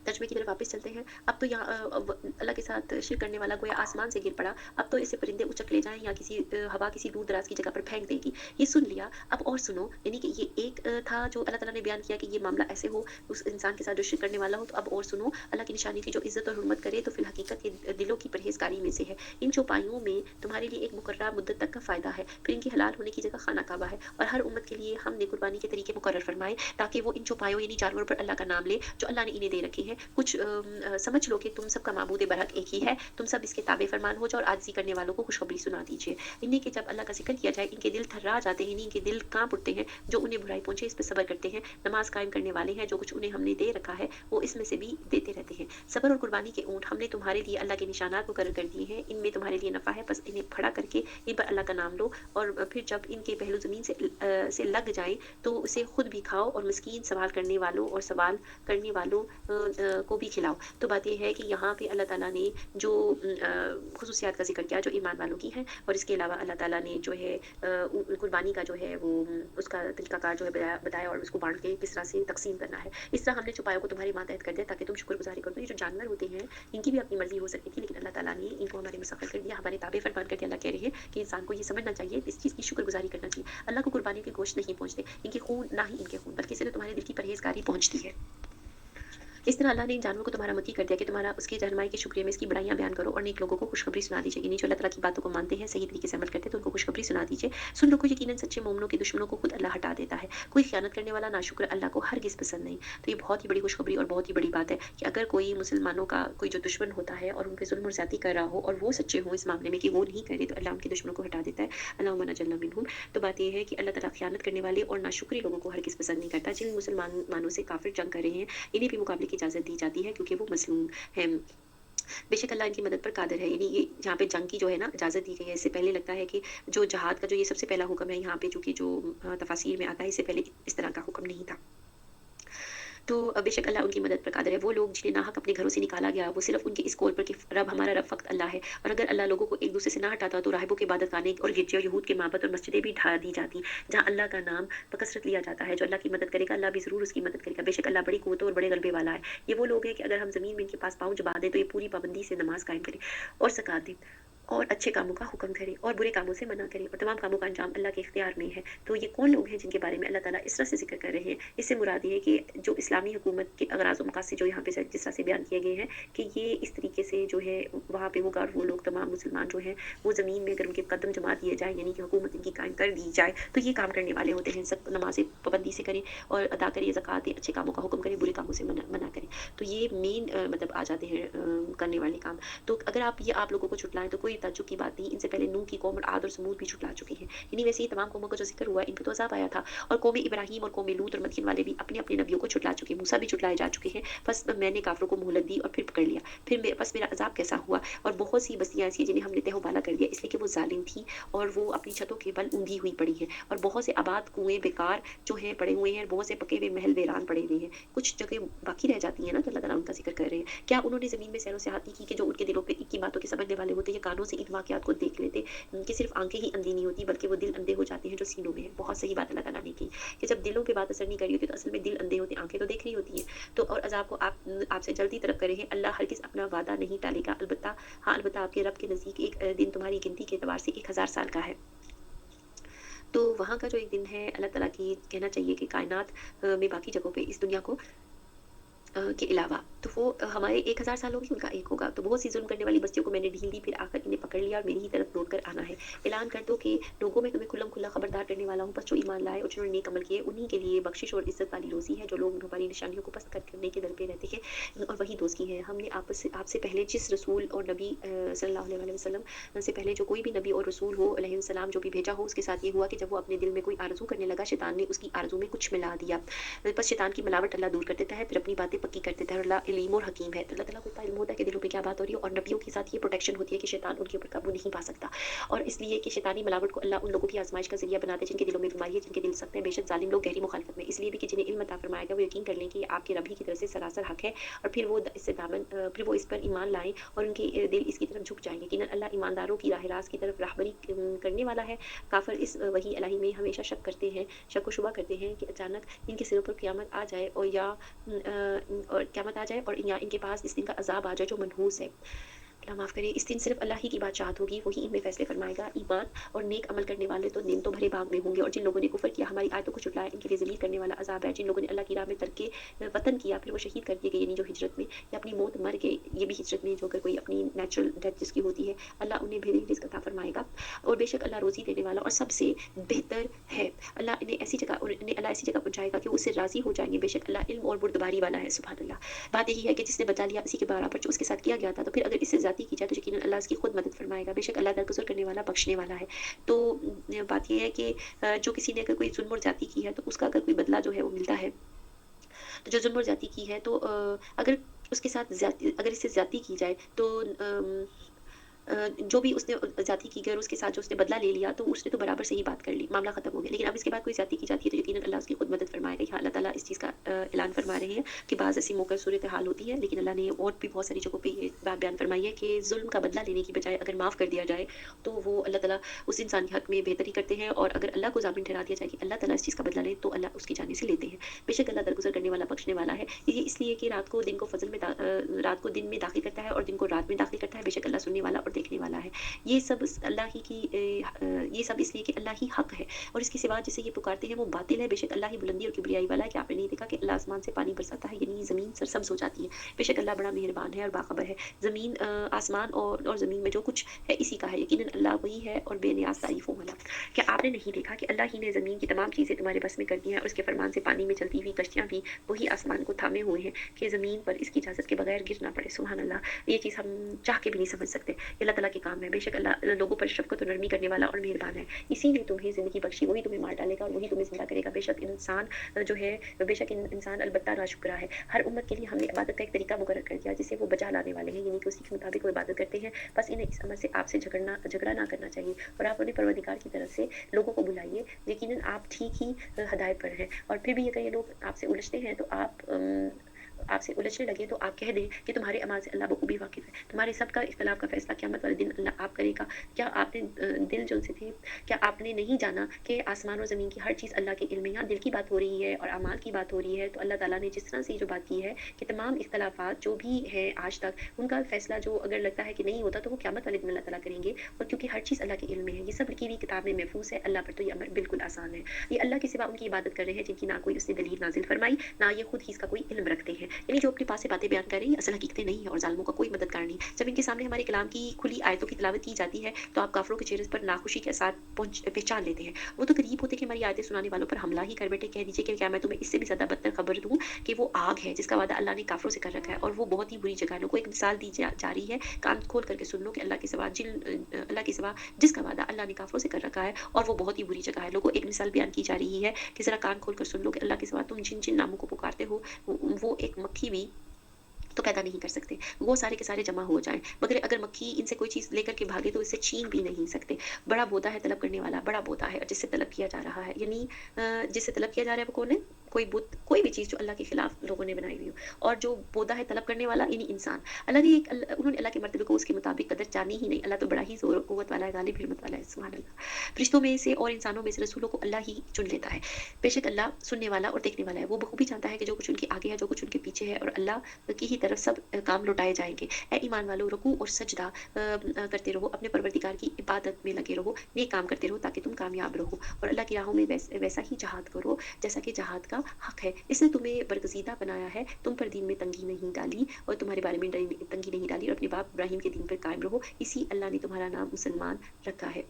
ترجمے کی طرف واپس چلتے ہیں۔ اب تو یہاں اللہ کے ساتھ شرک کرنے والا گویا آسمان سے گر پڑا، اب تو اسے پرندے اچک لے جائیں یا کسی ہوا کسی دور دراز کی جگہ پر پھینک دے گی۔ یہ سن لیا، اب اور سنو، یعنی کہ یہ ایک تھا جو اللہ تعالیٰ نے بیان کیا کہ یہ معاملہ ایسے ہو اس انسان کے ساتھ جو شرک کرنے والا ہو، تو اب اور سنو، اللہ کی نشانی کی جو عزت اور حرمت کرے تو فی الحقیقت یہ دلوں کی پرہیزگاری میں سے ہے۔ ان چوپایوں میں تمہارے لیے ایک مقررہ مدت تک کا فائدہ ہے، پھر ان کی حلال ہونے کی جگہ خانہ کعبہ ہے، اور ہر امت کے لیے ہم نے قربانی کے طریقے مقرر فرمائے تاکہ وہ ان چوپایوں یعنی جانوروں پر اللہ کا نام لے جو اللہ نے انہیں دے رکھے ہیں۔ کچھ سمجھ لو کہ تم سب کا معبود برحق ایک ہی ہے، تم سب اس کے تابع فرمان ہو جاؤ اور عاجزی کرنے والوں کو خوشخبری سنا دیجیے۔ انہیں کہ جب اللہ کا ذکر کیا جائے ان کے دل تھرا جاتے ہیں، ان کے دل کانپ اٹھتے ہیں، جو انہیں برائی پہنچے اس پہ صبر کرتے ہیں، نماز قائم کرنے والے ہیں، جو کچھ انہیں ہم نے دے رکھا ہے وہ اس میں سے بھی دیتے رہتے ہیں۔ صبر اور قربانی کے اونٹ ہم نے تمہارے لیے اللہ کے نشانات مقرر کر دیے ہیں، ان میں تمہارے لیے نفع ہے، بس انہیں کھڑا کر کے ان پر اللہ کا نام لو، اور پھر جب ان کے پہلو زمین سے لگ جائیں تو اسے خود بھی کھاؤ، اور مسکین سوال کرنے والوں اور سوال کرنے والوں کو بھی کھلاؤ۔ تو بات یہ ہے کہ یہاں پہ اللہ تعالیٰ نے جو خصوصیات کا ذکر کیا جو ایمان والوں کی ہیں، اور اس کے علاوہ اللہ تعالیٰ نے جو ہے قربانی کا جو ہے وہ اس کا طریقہ کار جو ہے بتایا، اور اس کو بانٹ کے کس طرح سے تقسیم کرنا ہے۔ اس طرح ہم نے چوپایوں کو تمہاری ماتحت کر دیا تاکہ تم شکر گزاری کرو۔ تو یہ جو جانور ہوتے ہیں ان کی بھی اپنی مرضی ہو سکتی تھی، لیکن اللہ تعالیٰ نے ان کو ہمارے مسخر کر دیا، ہمارے تابع فرمان کر دیا۔ اللہ کہہ رہے ہیں کہ انسان کو یہ سمجھنا چاہیے، اس چیز کی شکر گزاری کرنا چاہیے۔ اللہ کو قربانی کے گوشت نہیں پہنچتے، ان کے خون نہ ہی ان کے خون، بلکہ صرف تمہارے دل کی پرہیزگاری پہنچتی ہے۔ اس طرح اللہ نے ان جانوروں کو تمہارا مکی کر دیا کہ تمہارا اس کے رہنمائی کے شکریہ میں اس کی بڑائیاں بیان کرو، اور نیک لوگوں کو خوشخبری سنا دیجیے، یعنی جو اللہ تعالیٰ کی باتوں کو مانتے ہیں، صحیح طریقے سے عمل کرتے ہیں، تو ان کو خوشخبری سنا دیجیے۔ سن رکھو، یقیناً سچے مومنوں کے دشمنوں کو خود اللہ ہٹا دیتا ہے، کوئی خیانت کرنے والا ناشکر اللہ کو ہرگز پسند نہیں۔ تو یہ بہت ہی بڑی خوشخبری اور بہت ہی بڑی بات ہے کہ اگر کوئی مسلمانوں کا کوئی جو دشمن ہوتا ہے اور ان پہ ظلم اور زیادتی کر رہا ہو اور وہ سچے ہوں اس معاملے میں کہ وہ نہیں کرے، تو اللہ ان کے دشمنوں کو ہٹا دیتا ہے۔ اللہم نجلنا منہم۔ تو بات یہ ہے کہ اللہ تعالیٰ خیانت کرنے والے اور ناشکری لوگوں کو ہرگز پسند نہیں کرتا۔ جن مسلمانوں سے کافر جنگ کر رہے ہیں انہیں بھی مقابلے کی اجازت دی جاتی ہے کیونکہ وہ مظلوم ہیں۔ بے شک اللہ ان کی مدد پر قادر ہے، یعنی یہ جہاں پہ جنگ کی جو ہے نا اجازت دی گئی ہے۔ اس سے پہلے لگتا ہے کہ جو جہاد کا جو یہ سب سے پہلا حکم ہے یہاں پہ، چونکہ جو تفاسیر میں آتا ہے، اس سے پہلے اس طرح کا حکم نہیں تھا۔ तो बेशक अल्लाह उनकी मदद पर कादिर है। वो लोग जिन्हें नाहक अपने घरों से निकाला गया, वो सिर्फ़ उनके इस कौल पर कि रब हमारा रब फ़क़्त अल्लाह है। और अगर अल्लाह लोगों को एक-दूसरे से ना हटाता तो राहिबों के इबादतखाने और गिरजे और यहूद के माबद और मस्जिदें भी ढा दी जाती, जहाँ अल्लाह का नाम बकसरत लिया जाता है। जो अल्लाह की मदद करेगा, अल्लाह भी ज़रूर उसकी मदद करेगा। बेशक अल्लाह बड़ी क़ुव्वतों और बड़े ग़लबे वाला है। ये वो लोग हैं कि अगर हम ज़मीन में इनके पास पाँव जमा दें, तो ये पूरी पाबंदी से नमाज़ कायम करें और ज़कात दें और अच्छे कामों का हुक्म करें और बुरे कामों से मना करें और तमाम कामों का अंजाम अल्लाह के इख्तियार में है। तो ये कौन लोग हैं जिनके बारे में अल्लाह ताला इस तरह से ज़िक्र कर रहे हैं? इससे मुराद ये है कि जो इस्लामी हुकूमत के अगराज़ और मकासद जो यहाँ पे जिस तरह से बयान किए गए हैं कि ये इस तरीके से जो है वहाँ पे होगा और वो लोग तमाम मुसलमान जो हैं वो ज़मीन में अगर उनके कदम जमा दिए जाएँ, यानी कि हुकूमत इनकी कायम कर दी जाए, तो ये काम करने वाले होते हैं। नमाज़ें पाबंदी से करें और अदा करें, ज़कात दें, अच्छे कामों का हुक्म करें, बुरे कामों से मना करें। तो ये मेन मतलब आ जाते हैं करने वाले काम। तो अगर आप लोगों को छुटलाएँ तो कोई ताज्जुब की बात नहीं। इनसे पहले नूह की कौम और आद और समूद भी छुटला चुके हैं। यानी वैसे ही तमाम कौमों का जो ज़िक्र हुआ इनको तो अज़ाब आया था और कौम इब्राहीम और कौम लूत और मदयन वाले भी अपने-अपने नबियों को छुटला चुके हैं। मूसा भी छुटलाए जा चुके हैं। बस मैंने काफ़िरों को मोहलत दी और फिर पकड़ लिया। बस मेरा अज़ाब कैसा हुआ। और बहुत सी बस्तियाँ ऐसी हैं जिन्हें हमने तहबाला कर दिया इसलिए कि वो ज़ालिम थी और वो अपनी छतों के बल ऊँधी हुई पड़ी हैं और बहुत से आबाद कुएँ बेकार जो हैं पड़े हुए हैं, बहुत से पके हुए महल वीरान पड़े हुए हैं। कुछ जगह बाकी रह जाती हैं ना, तो अल्लाह ताला उनका ज़िक्र कर रहे हैं। क्या उन्होंने ज़मीन में सैरो सयाहत नहीं की कि जो उनके दिलों पे इनकी बातों के समझने वाले होते, या कानों से इन वाक़यात को देख लेते कि सिर्फ़ आँखें ही अंधी नहीं होती बल्कि वो दिल अंधे हो जाते हैं जो सीनों में है। बहुत सही बात अल्लाह ताला ने की कि जब दिलों पे बात असर नहीं कर रही होती तो असल में दिल अंधे होते, आँखें तो देख रही होती हैं। तो और अज़ाब को आपसे जल्दी तरफ कर रहे हैं। अल्लाह हरगिज़ अपना वादा नहीं टालेगा। अलबत्ता आपके रब के नज़दीक एक दिन तुम्हारी गिनती के एतबार से 1000 साल का है। तो वहाँ का जो एक दिन है अल्लाह ताला की कहना चाहिए कि कायनात में बाकी जगहों पे इस दुनिया को के अलावा तो वो हमारे 1000 साल होगी, उनका एक होगा। तो बहुत सी ज़ुल्म करने वाली बस्तियों को मैंने ढील दी, फिर आकर इन्हें पकड़ लिया और मेरी ही तरफ लौट कर आना है। ऐलान कर दो कि लोगों में तुम्हें खुल्लम-खुल्ला खबरदार करने वाला हूँ। बस जो ईमान लाए और जिन्होंने नेक अमल किए उन्हीं के लिए बख्शिश और इज़्ज़त वाली रोज़ी है। जो लोग हमारी निशानियों को पस्त करने के दर पे रहते हैं और वही दोस्ती है। हमने आपसे पहले जिस रसूल और नबी सल्लल्लाहु अलैहि वसल्लम से पहले जो कोई भी नबी और रसूल हो अलैहिस्सलाम जो भी भेजा हो, उसके साथ ये हुआ कि जब वो अपने दिल में कोई आरज़ू करने लगा, शैतान ने उसकी आरज़ू में कुछ मिला दिया। बस शैतान की मिलावट अल्लाह दूर कर देता है, फिर अपनी बातें पक्की कर देता है और अल्लाह अलीम और हकीम है। तो अल्लाह ताला को इतना इल्म होता है कि दिलों पे क्या बात हो रही है और नबियों के साथ ये प्रोटेक्शन होती है कि शैतान उनके ऊपर काबू नहीं पा सकता। और इसलिए कि शैतानी मिलावट को अल्लाह उन लोगों की आज़माइश का ज़रिया बनाते हैं जिनके दिलों में बीमारी है, जिनके दिल सख्त हैं, बेशक ज़ालिम लोग गहरी मुखालफत में। इसलिए भी कि जिन्हें इल्म अता फरमाया गया वो यकीन कर लें कि ये आपके रब ही की तरफ से सरासर हक है और फिर वो इस पर ईमान लाएँ और उनके दिल इसकी तरफ झुक जाएँ। यकीनन अल्लाह ईमानदारों की राह रास्त की तरफ राहबरी करने वाला है। काफ़िर इस वही इलाही में हमेशा शक व शुबा करते हैं कि अचानक इनके सिरों पर क़यामत आ जाए और क़यामत आ जाए और या इनके पास इस दिन का अज़ाब आ जाए जो मनहूस है। अल्लाह माफ़ करे, इस दिन सिर्फ अल्लाह ही की बादशाहत होगी, वही इनमें फैसले फरमाएगा। ईमान और नेक अमल करने वाले तो नेमतों भरे बाग में होंगे और जिन लोगों ने कुफ़र किया, हमारी आयतों को झुठलाया, इनके लिए ज़लील करने वाला अज़ाब है। जिन लोगों ने अल्लाह की राह में तर्के वतन किया, फिर वो शहीद कर दिए गए, यानी जो हिजरत में या अपनी मौत मर गए, ये भी हिजरत में जो अगर कोई अपनी नेचुरल डेथ जिसकी होती है, अल्लाह उन्हें बेहतरीन रिज़्क अता फरमाएगा और बेशक अल्लाह रोज़ी देने वाला और सबसे बेहतर है। अल्लाह इन्हें ऐसी जगह पहुँचाएगा कि वो उससे राज़ी हो जाएँगे। बेशक अल्लाह इल्म और बुर्दबारी वाला है। सुभान अल्लाह। बात यही है कि जिसने बचा लिया इसी के बराबर जो उसके साथ किया गया था, तो फिर अगर इससे ज़्यादती की जाए तो यकीनन अल्लाह उसकी खुद मदद फरमाएगा। बेशक अल्लाह दरगुज़र करने वाला, बख्शने वाला है। तो बात ये है कि जो किसी ने अगर कोई जुल्म और ज़्यादती की है तो उसका अगर कोई बदला जो है वो मिलता है। तो जो जुल्म और ज़्यादती की है तो अगर उसके साथ अगर इससे ज़्यादती की जाए तो जो भी उसने ज़्यादती की अगर उसके साथ जो उसने बदला ले लिया तो उसने तो बराबर से ही बात कर ली, मामला ख़त्म हो गया। लेकिन अब इसके बाद कोई ज़्यादती की जाती है तो यकीनन अल्लाह उसकी खुद मदद फरमाएगा। यहाँ अल्लाह ताला इस चीज़ का ऐलान फरमा रहे हैं कि बाज़ ऐसी मौक़िफ़ सूरत हाल होती है, लेकिन अल्लाह ने और भी बहुत सारी जगहों पे ये बात बयान फरमाई है कि ज़ुल्म का बदला लेने की बजाय अगर माफ़ कर दिया जाए तो वो अल्लाह ताला उस इंसान के हक़ में बेहतरी करते हैं और अगर अल्लाह को ज़ामिन ठहरा दिया जाए कि अल्लाह ताला इस चीज़ का बदला ले तो अल्लाह उसकी जानिब से लेते हैं। बेशक अल्लाह दरगुज़र करने वाला, बख्शने वाला है। ये इसलिए कि रात को दिन में दाखिल करता है और दिन को रात में दाखिल करता है। बेशक अल्लाह सुनने वाला और देखने वाला है। ये सब ये सब इसलिए कि अल्लाह ही हक है और इसके सिवा जिसे ये पुकारते हैं वो बातिल है। बेशक अल्लाह ही बुलंदी और किबरियाई वाला है। क्या आपने नहीं देखा कि अल्लाह आसमान से पानी बरसाता है, यानी ज़मीन सरसब्ज़ हो जाती है। बेशक अल्लाह बड़ा मेहरबान है और बाखबर है। ज़मीन आसमान और ज़मीन में जो कुछ है इसी का है। यकीनन अल्लाह वही है और बेनियाज़ तारीफ़ों वाला। क्या आपने नहीं देखा कि अल्लाह ही ने ज़मीन की तमाम चीज़ें तुम्हारे बस में कर दी हैं और उसके फरमान से पानी में चलती हुई कश्तियाँ भी वही आसमान को थामे हुए हैं कि ज़मीन पर इसकी इजाज़त के बगैर गिर ना पड़े। सुभान अल्लाह। ये चीज़ हम चाह के भी नहीं समझ सकते। अल्लाह ताला के काम है। बेशक अल्लाह लोगों पर शफ़क़त और नरमी करने वाला और मेहरबान है। इसी ने तुम्हें ज़िंदगी बख्शी, वही तुम्हें मार डालेगा और वही तुम्हें ज़िंदा करेगा। बेशक इंसान जो है बेशक इंसान अलबत्ता नाशुक्रा है। हर उम्मत के लिए हमने इबादत का एक तरीका मुकर्रर कर दिया जिसे वो बजा लाने वाले हैं, यानी कि उसी के मुताबिक वो इबादत करते हैं। बस इन्हें इस अमल से आपसे झगड़ा ना करना चाहिए और आप अपने परवरदिगार की तरफ से लोगों को बुलाइए। यकीनन आप ठीक ही हिदायत पर हैं। और फिर भी अगर ये लोग आपसे उलझते हैं तो आपसे उलझने लगे तो आप कह दें कि तुम्हारे अमाल से अल्लाह बखूबी वाकिफ़ है। तुम्हारे सब का इख्तिलाफ़ का फ़ैसला क़यामत वाले दिन अल्लाह आप करेगा। क्या आपने दिल जो से थे, क्या आपने नहीं जाना कि आसमान और ज़मीन की हर चीज़ अल्लाह के इल्म में, यहाँ दिल की बात हो रही है और अमाल की बात हो रही है, तो अल्लाह ताला ने जिस तरह से ये जो बात की है कि तमाम इख्तिलाफ़ात जो भी हैं आज तक, उनका फ़ैसला जो अगर लगता है कि नहीं होता तो वो क़यामत वाले दिन अल्लाह ताला करेंगे। और क्योंकि हर चीज़ अल्लाह के इल्म में है, ये सब लिखी हुई किताब में महफ़ूज़ है, अल्लाह पर तो ये अमर बिल्कुल आसान है। ये अल्लाह के सिवा उनकी इबादत कर रहे हैं जिनकी ना कोई उसने दलील नाज़िल फ़रमाई, ना ये खुद ही इसका कोई इल्म रखते हैं। यानी जो अपने पास से बातें बयान कर रही हैं, असल हकीकतें नहीं है और ज़ालिमों का कोई मददगार नहीं। जब इनके सामने हमारे कलाम की खुली आयतों की तिलावत की जाती है, तो आप काफ़िरों के चेहरे पर नाखुशी के आसार पहचान लेते हैं। वो तो करीब होते कि हमारी आयतें सुनाने वालों पर हमला ही कर बैठे, कह दीजिए कि क्या मैं तुम्हें इससे भी ज़्यादा बदतर खबर दूँ कि वो आग है जिसका वादा अल्लाह ने काफ़िरों से कर रखा है और वो बहुत ही बुरी जगह है। लोगों को एक मिसाल दी जा रही है, कान खोल करके सुन लो कि अल्लाह के सिवा जिसका वादा अल्लाह ने काफ़िरों से कर रखा है और वो बहुत ही बुरी जगह है। लोगों को एक मिसाल बयान की जा रही है कि ज़रा कान खोल कर सुन लो कि अल्लाह के सिवा तुम जिन-जिन नामों को पुकारते हो, वो एक मक्खी भी तो पैदा नहीं कर सकते। वो सारे के सारे जमा हो जाएँ, मगर अगर मक्खी इनसे कोई चीज़ लेकर के भागे तो इसे छीन भी नहीं सकते। बड़ा बोदा है तलब करने वाला, बड़ा बोदा है और जिससे तलब किया जा रहा है, यानी जिससे तलब किया जा रहा है वो कौन है? कोई बुत, कोई भी चीज़ जो अल्लाह के खिलाफ लोगों ने बनाई हुई हो। और जो बोदा है तलब करने वाला यानी इंसान। उन्होंने अल्लाह के मर्तबे को उसके मुताबिक कदर जानी ही नहीं। अल्लाह तो बड़ा ही ज़ोर क़ुव्वत वाला है, गालिब हिम्मत वाला है, सुभान अल्लाह। फ़रिश्तों में से और इंसानों में से रसूलों को अल्लाह ही चुन लेता है। बेशक अल्लाह सुनने वाला और देखने वाला है। वो बखूबी जानता है कि जो कुछ उनके आगे है, जो कुछ उनके पीछे है और अल्लाह की ही तरफ सब काम लौटाए जाएँगे। ऐ ईमान वालों, रुकू और सजदा करते रहो, अपने परवरदिगार की इबादत में लगे रहो, नेक काम करते रहो ताकि तुम कामयाब रहो और अल्लाह की राहों में वैसा ही जहाद करो जैसा कि जहाद का हक है। इसने तुम्हें बरगज़ीदा बनाया है, तुम पर दीन में तंगी नहीं डाली और तुम्हारे बारे में तंगी नहीं डाली और अपने बाप इब्राहीम के दीन पर कायम रहो। इसी अल्लाह ने तुम्हारा नाम मुसलमान रखा है।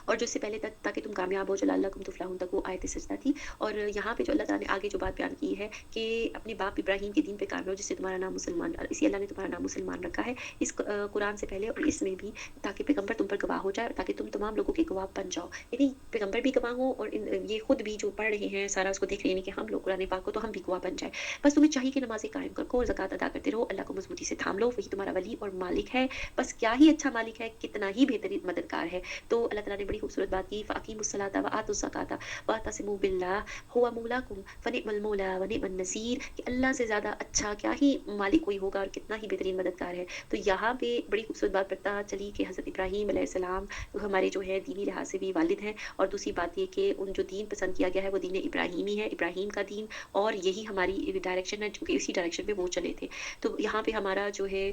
और जो इससे पहले तक ताकि तुम कामयाब हो, जो लअल्लकुम तुफ़्लिहून तक वो आयत सजदा थी। और यहाँ पे जो अल्लाह ताला ने आगे जो बात बयान की है कि अपने बाप इब्राहीम के दीन पे कायम रहो जिससे तुम्हारा नाम मुसलमान, इसी अल्लाह ने तुम्हारा नाम मुसलमान रखा है इस कुरान से पहले और इसमें भी, ताकि पैगंबर तुम पर गवाह हो जाए और ताकि तुम तमाम लोगों के गवाह बन जाओ। यानी पैगंबर भी गवाह हो और ये खुद भी जो पढ़ रहे हैं सारा उसको देख रहे हैं कि हम लोग कुरान पाक को तो हम भी गवाह बन जाए। बस तुम्हें चाहिए कि नमाज़ें कायम रखो और ज़कात अदा करते रहो, अल्लाह को मज़बूती से थाम लो, वही तुम्हारा वली और मालिक है। बस क्या ही अच्छा मालिक है, कितना ही बेहतरीन मददगार है। तो अल्लाह ताला ने बड़ी खूबसूरत बात की, फ़अक़ीमुस्सलाता व आतुज़ ज़काता वअतसिमू बिल्लाह हुवा मौलाकुम फ़निअमल मौला व निअमन नसीर, कि अल्लाह से ज़्यादा अच्छा क्या ही मालिक कोई होगा और कितना ही बेहतरीन मददगार है। तो यहाँ पे बड़ी खूबसूरत बात पता चली कि हज़रत इब्राहीम अलैहिस्सलाम हमारे जो है दीनी लिहाज से भी वालिद हैं और दूसरी बात ये कि उन जो दीन पसंद किया गया है वो दीन इब्राहीमी है, इब्राहीम का दीन, और यही हमारी डायरेक्शन है, क्योंकि इसी डायरेक्शन में वो चले थे। तो यहाँ पे हमारा जो है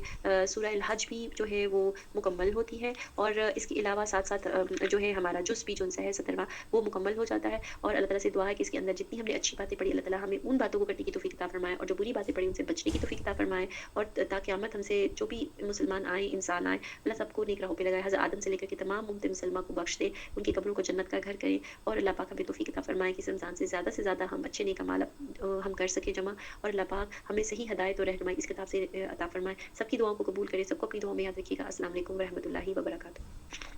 सूरह अल हज भी जो है वो मुकम्मल होती है और इसके अलावा साथ-साथ जो है हमारा जुज़ भी जो है 17वां वो मुकम्मल हो जाता है। और अल्लाह ताला से दुआ है कि इसके अंदर जितनी हमने अच्छी बातें पढ़ी अल्लाह ताला हमें उन बातों को करने की तौफ़ीक अता फ़रमाए और जो बुरी बातें पढ़ी उनसे बचने की तौफ़ीक अता फ़रमाए। और ता क़यामत हमसे जो भी मुसलमान आए, इंसान आए, अल्लाह सबको नेक राहों पे लगाए, हज़रत आदम से लेकर के तमाम उम्मत मुसलमा को बख्श दे, उनकी कब्रों को जन्नत का घर करे और अल्लाह पाक हमें तौफ़ीक अता फ़रमाए कि इस रमज़ान से ज़्यादा हम अच्छे नेक अमाल हम कर सकें जमा, और अल्लाह पाक हमें सही हिदायत और रहनुमाई इस किताब से अता फ़रमाए। सबकी दुआओं को कबूल करे, सबको अपनी दुआओं में याद रखिएगा। अस्सलाम वालेकुम व रहमतुल्लाहि व बरकातुहू।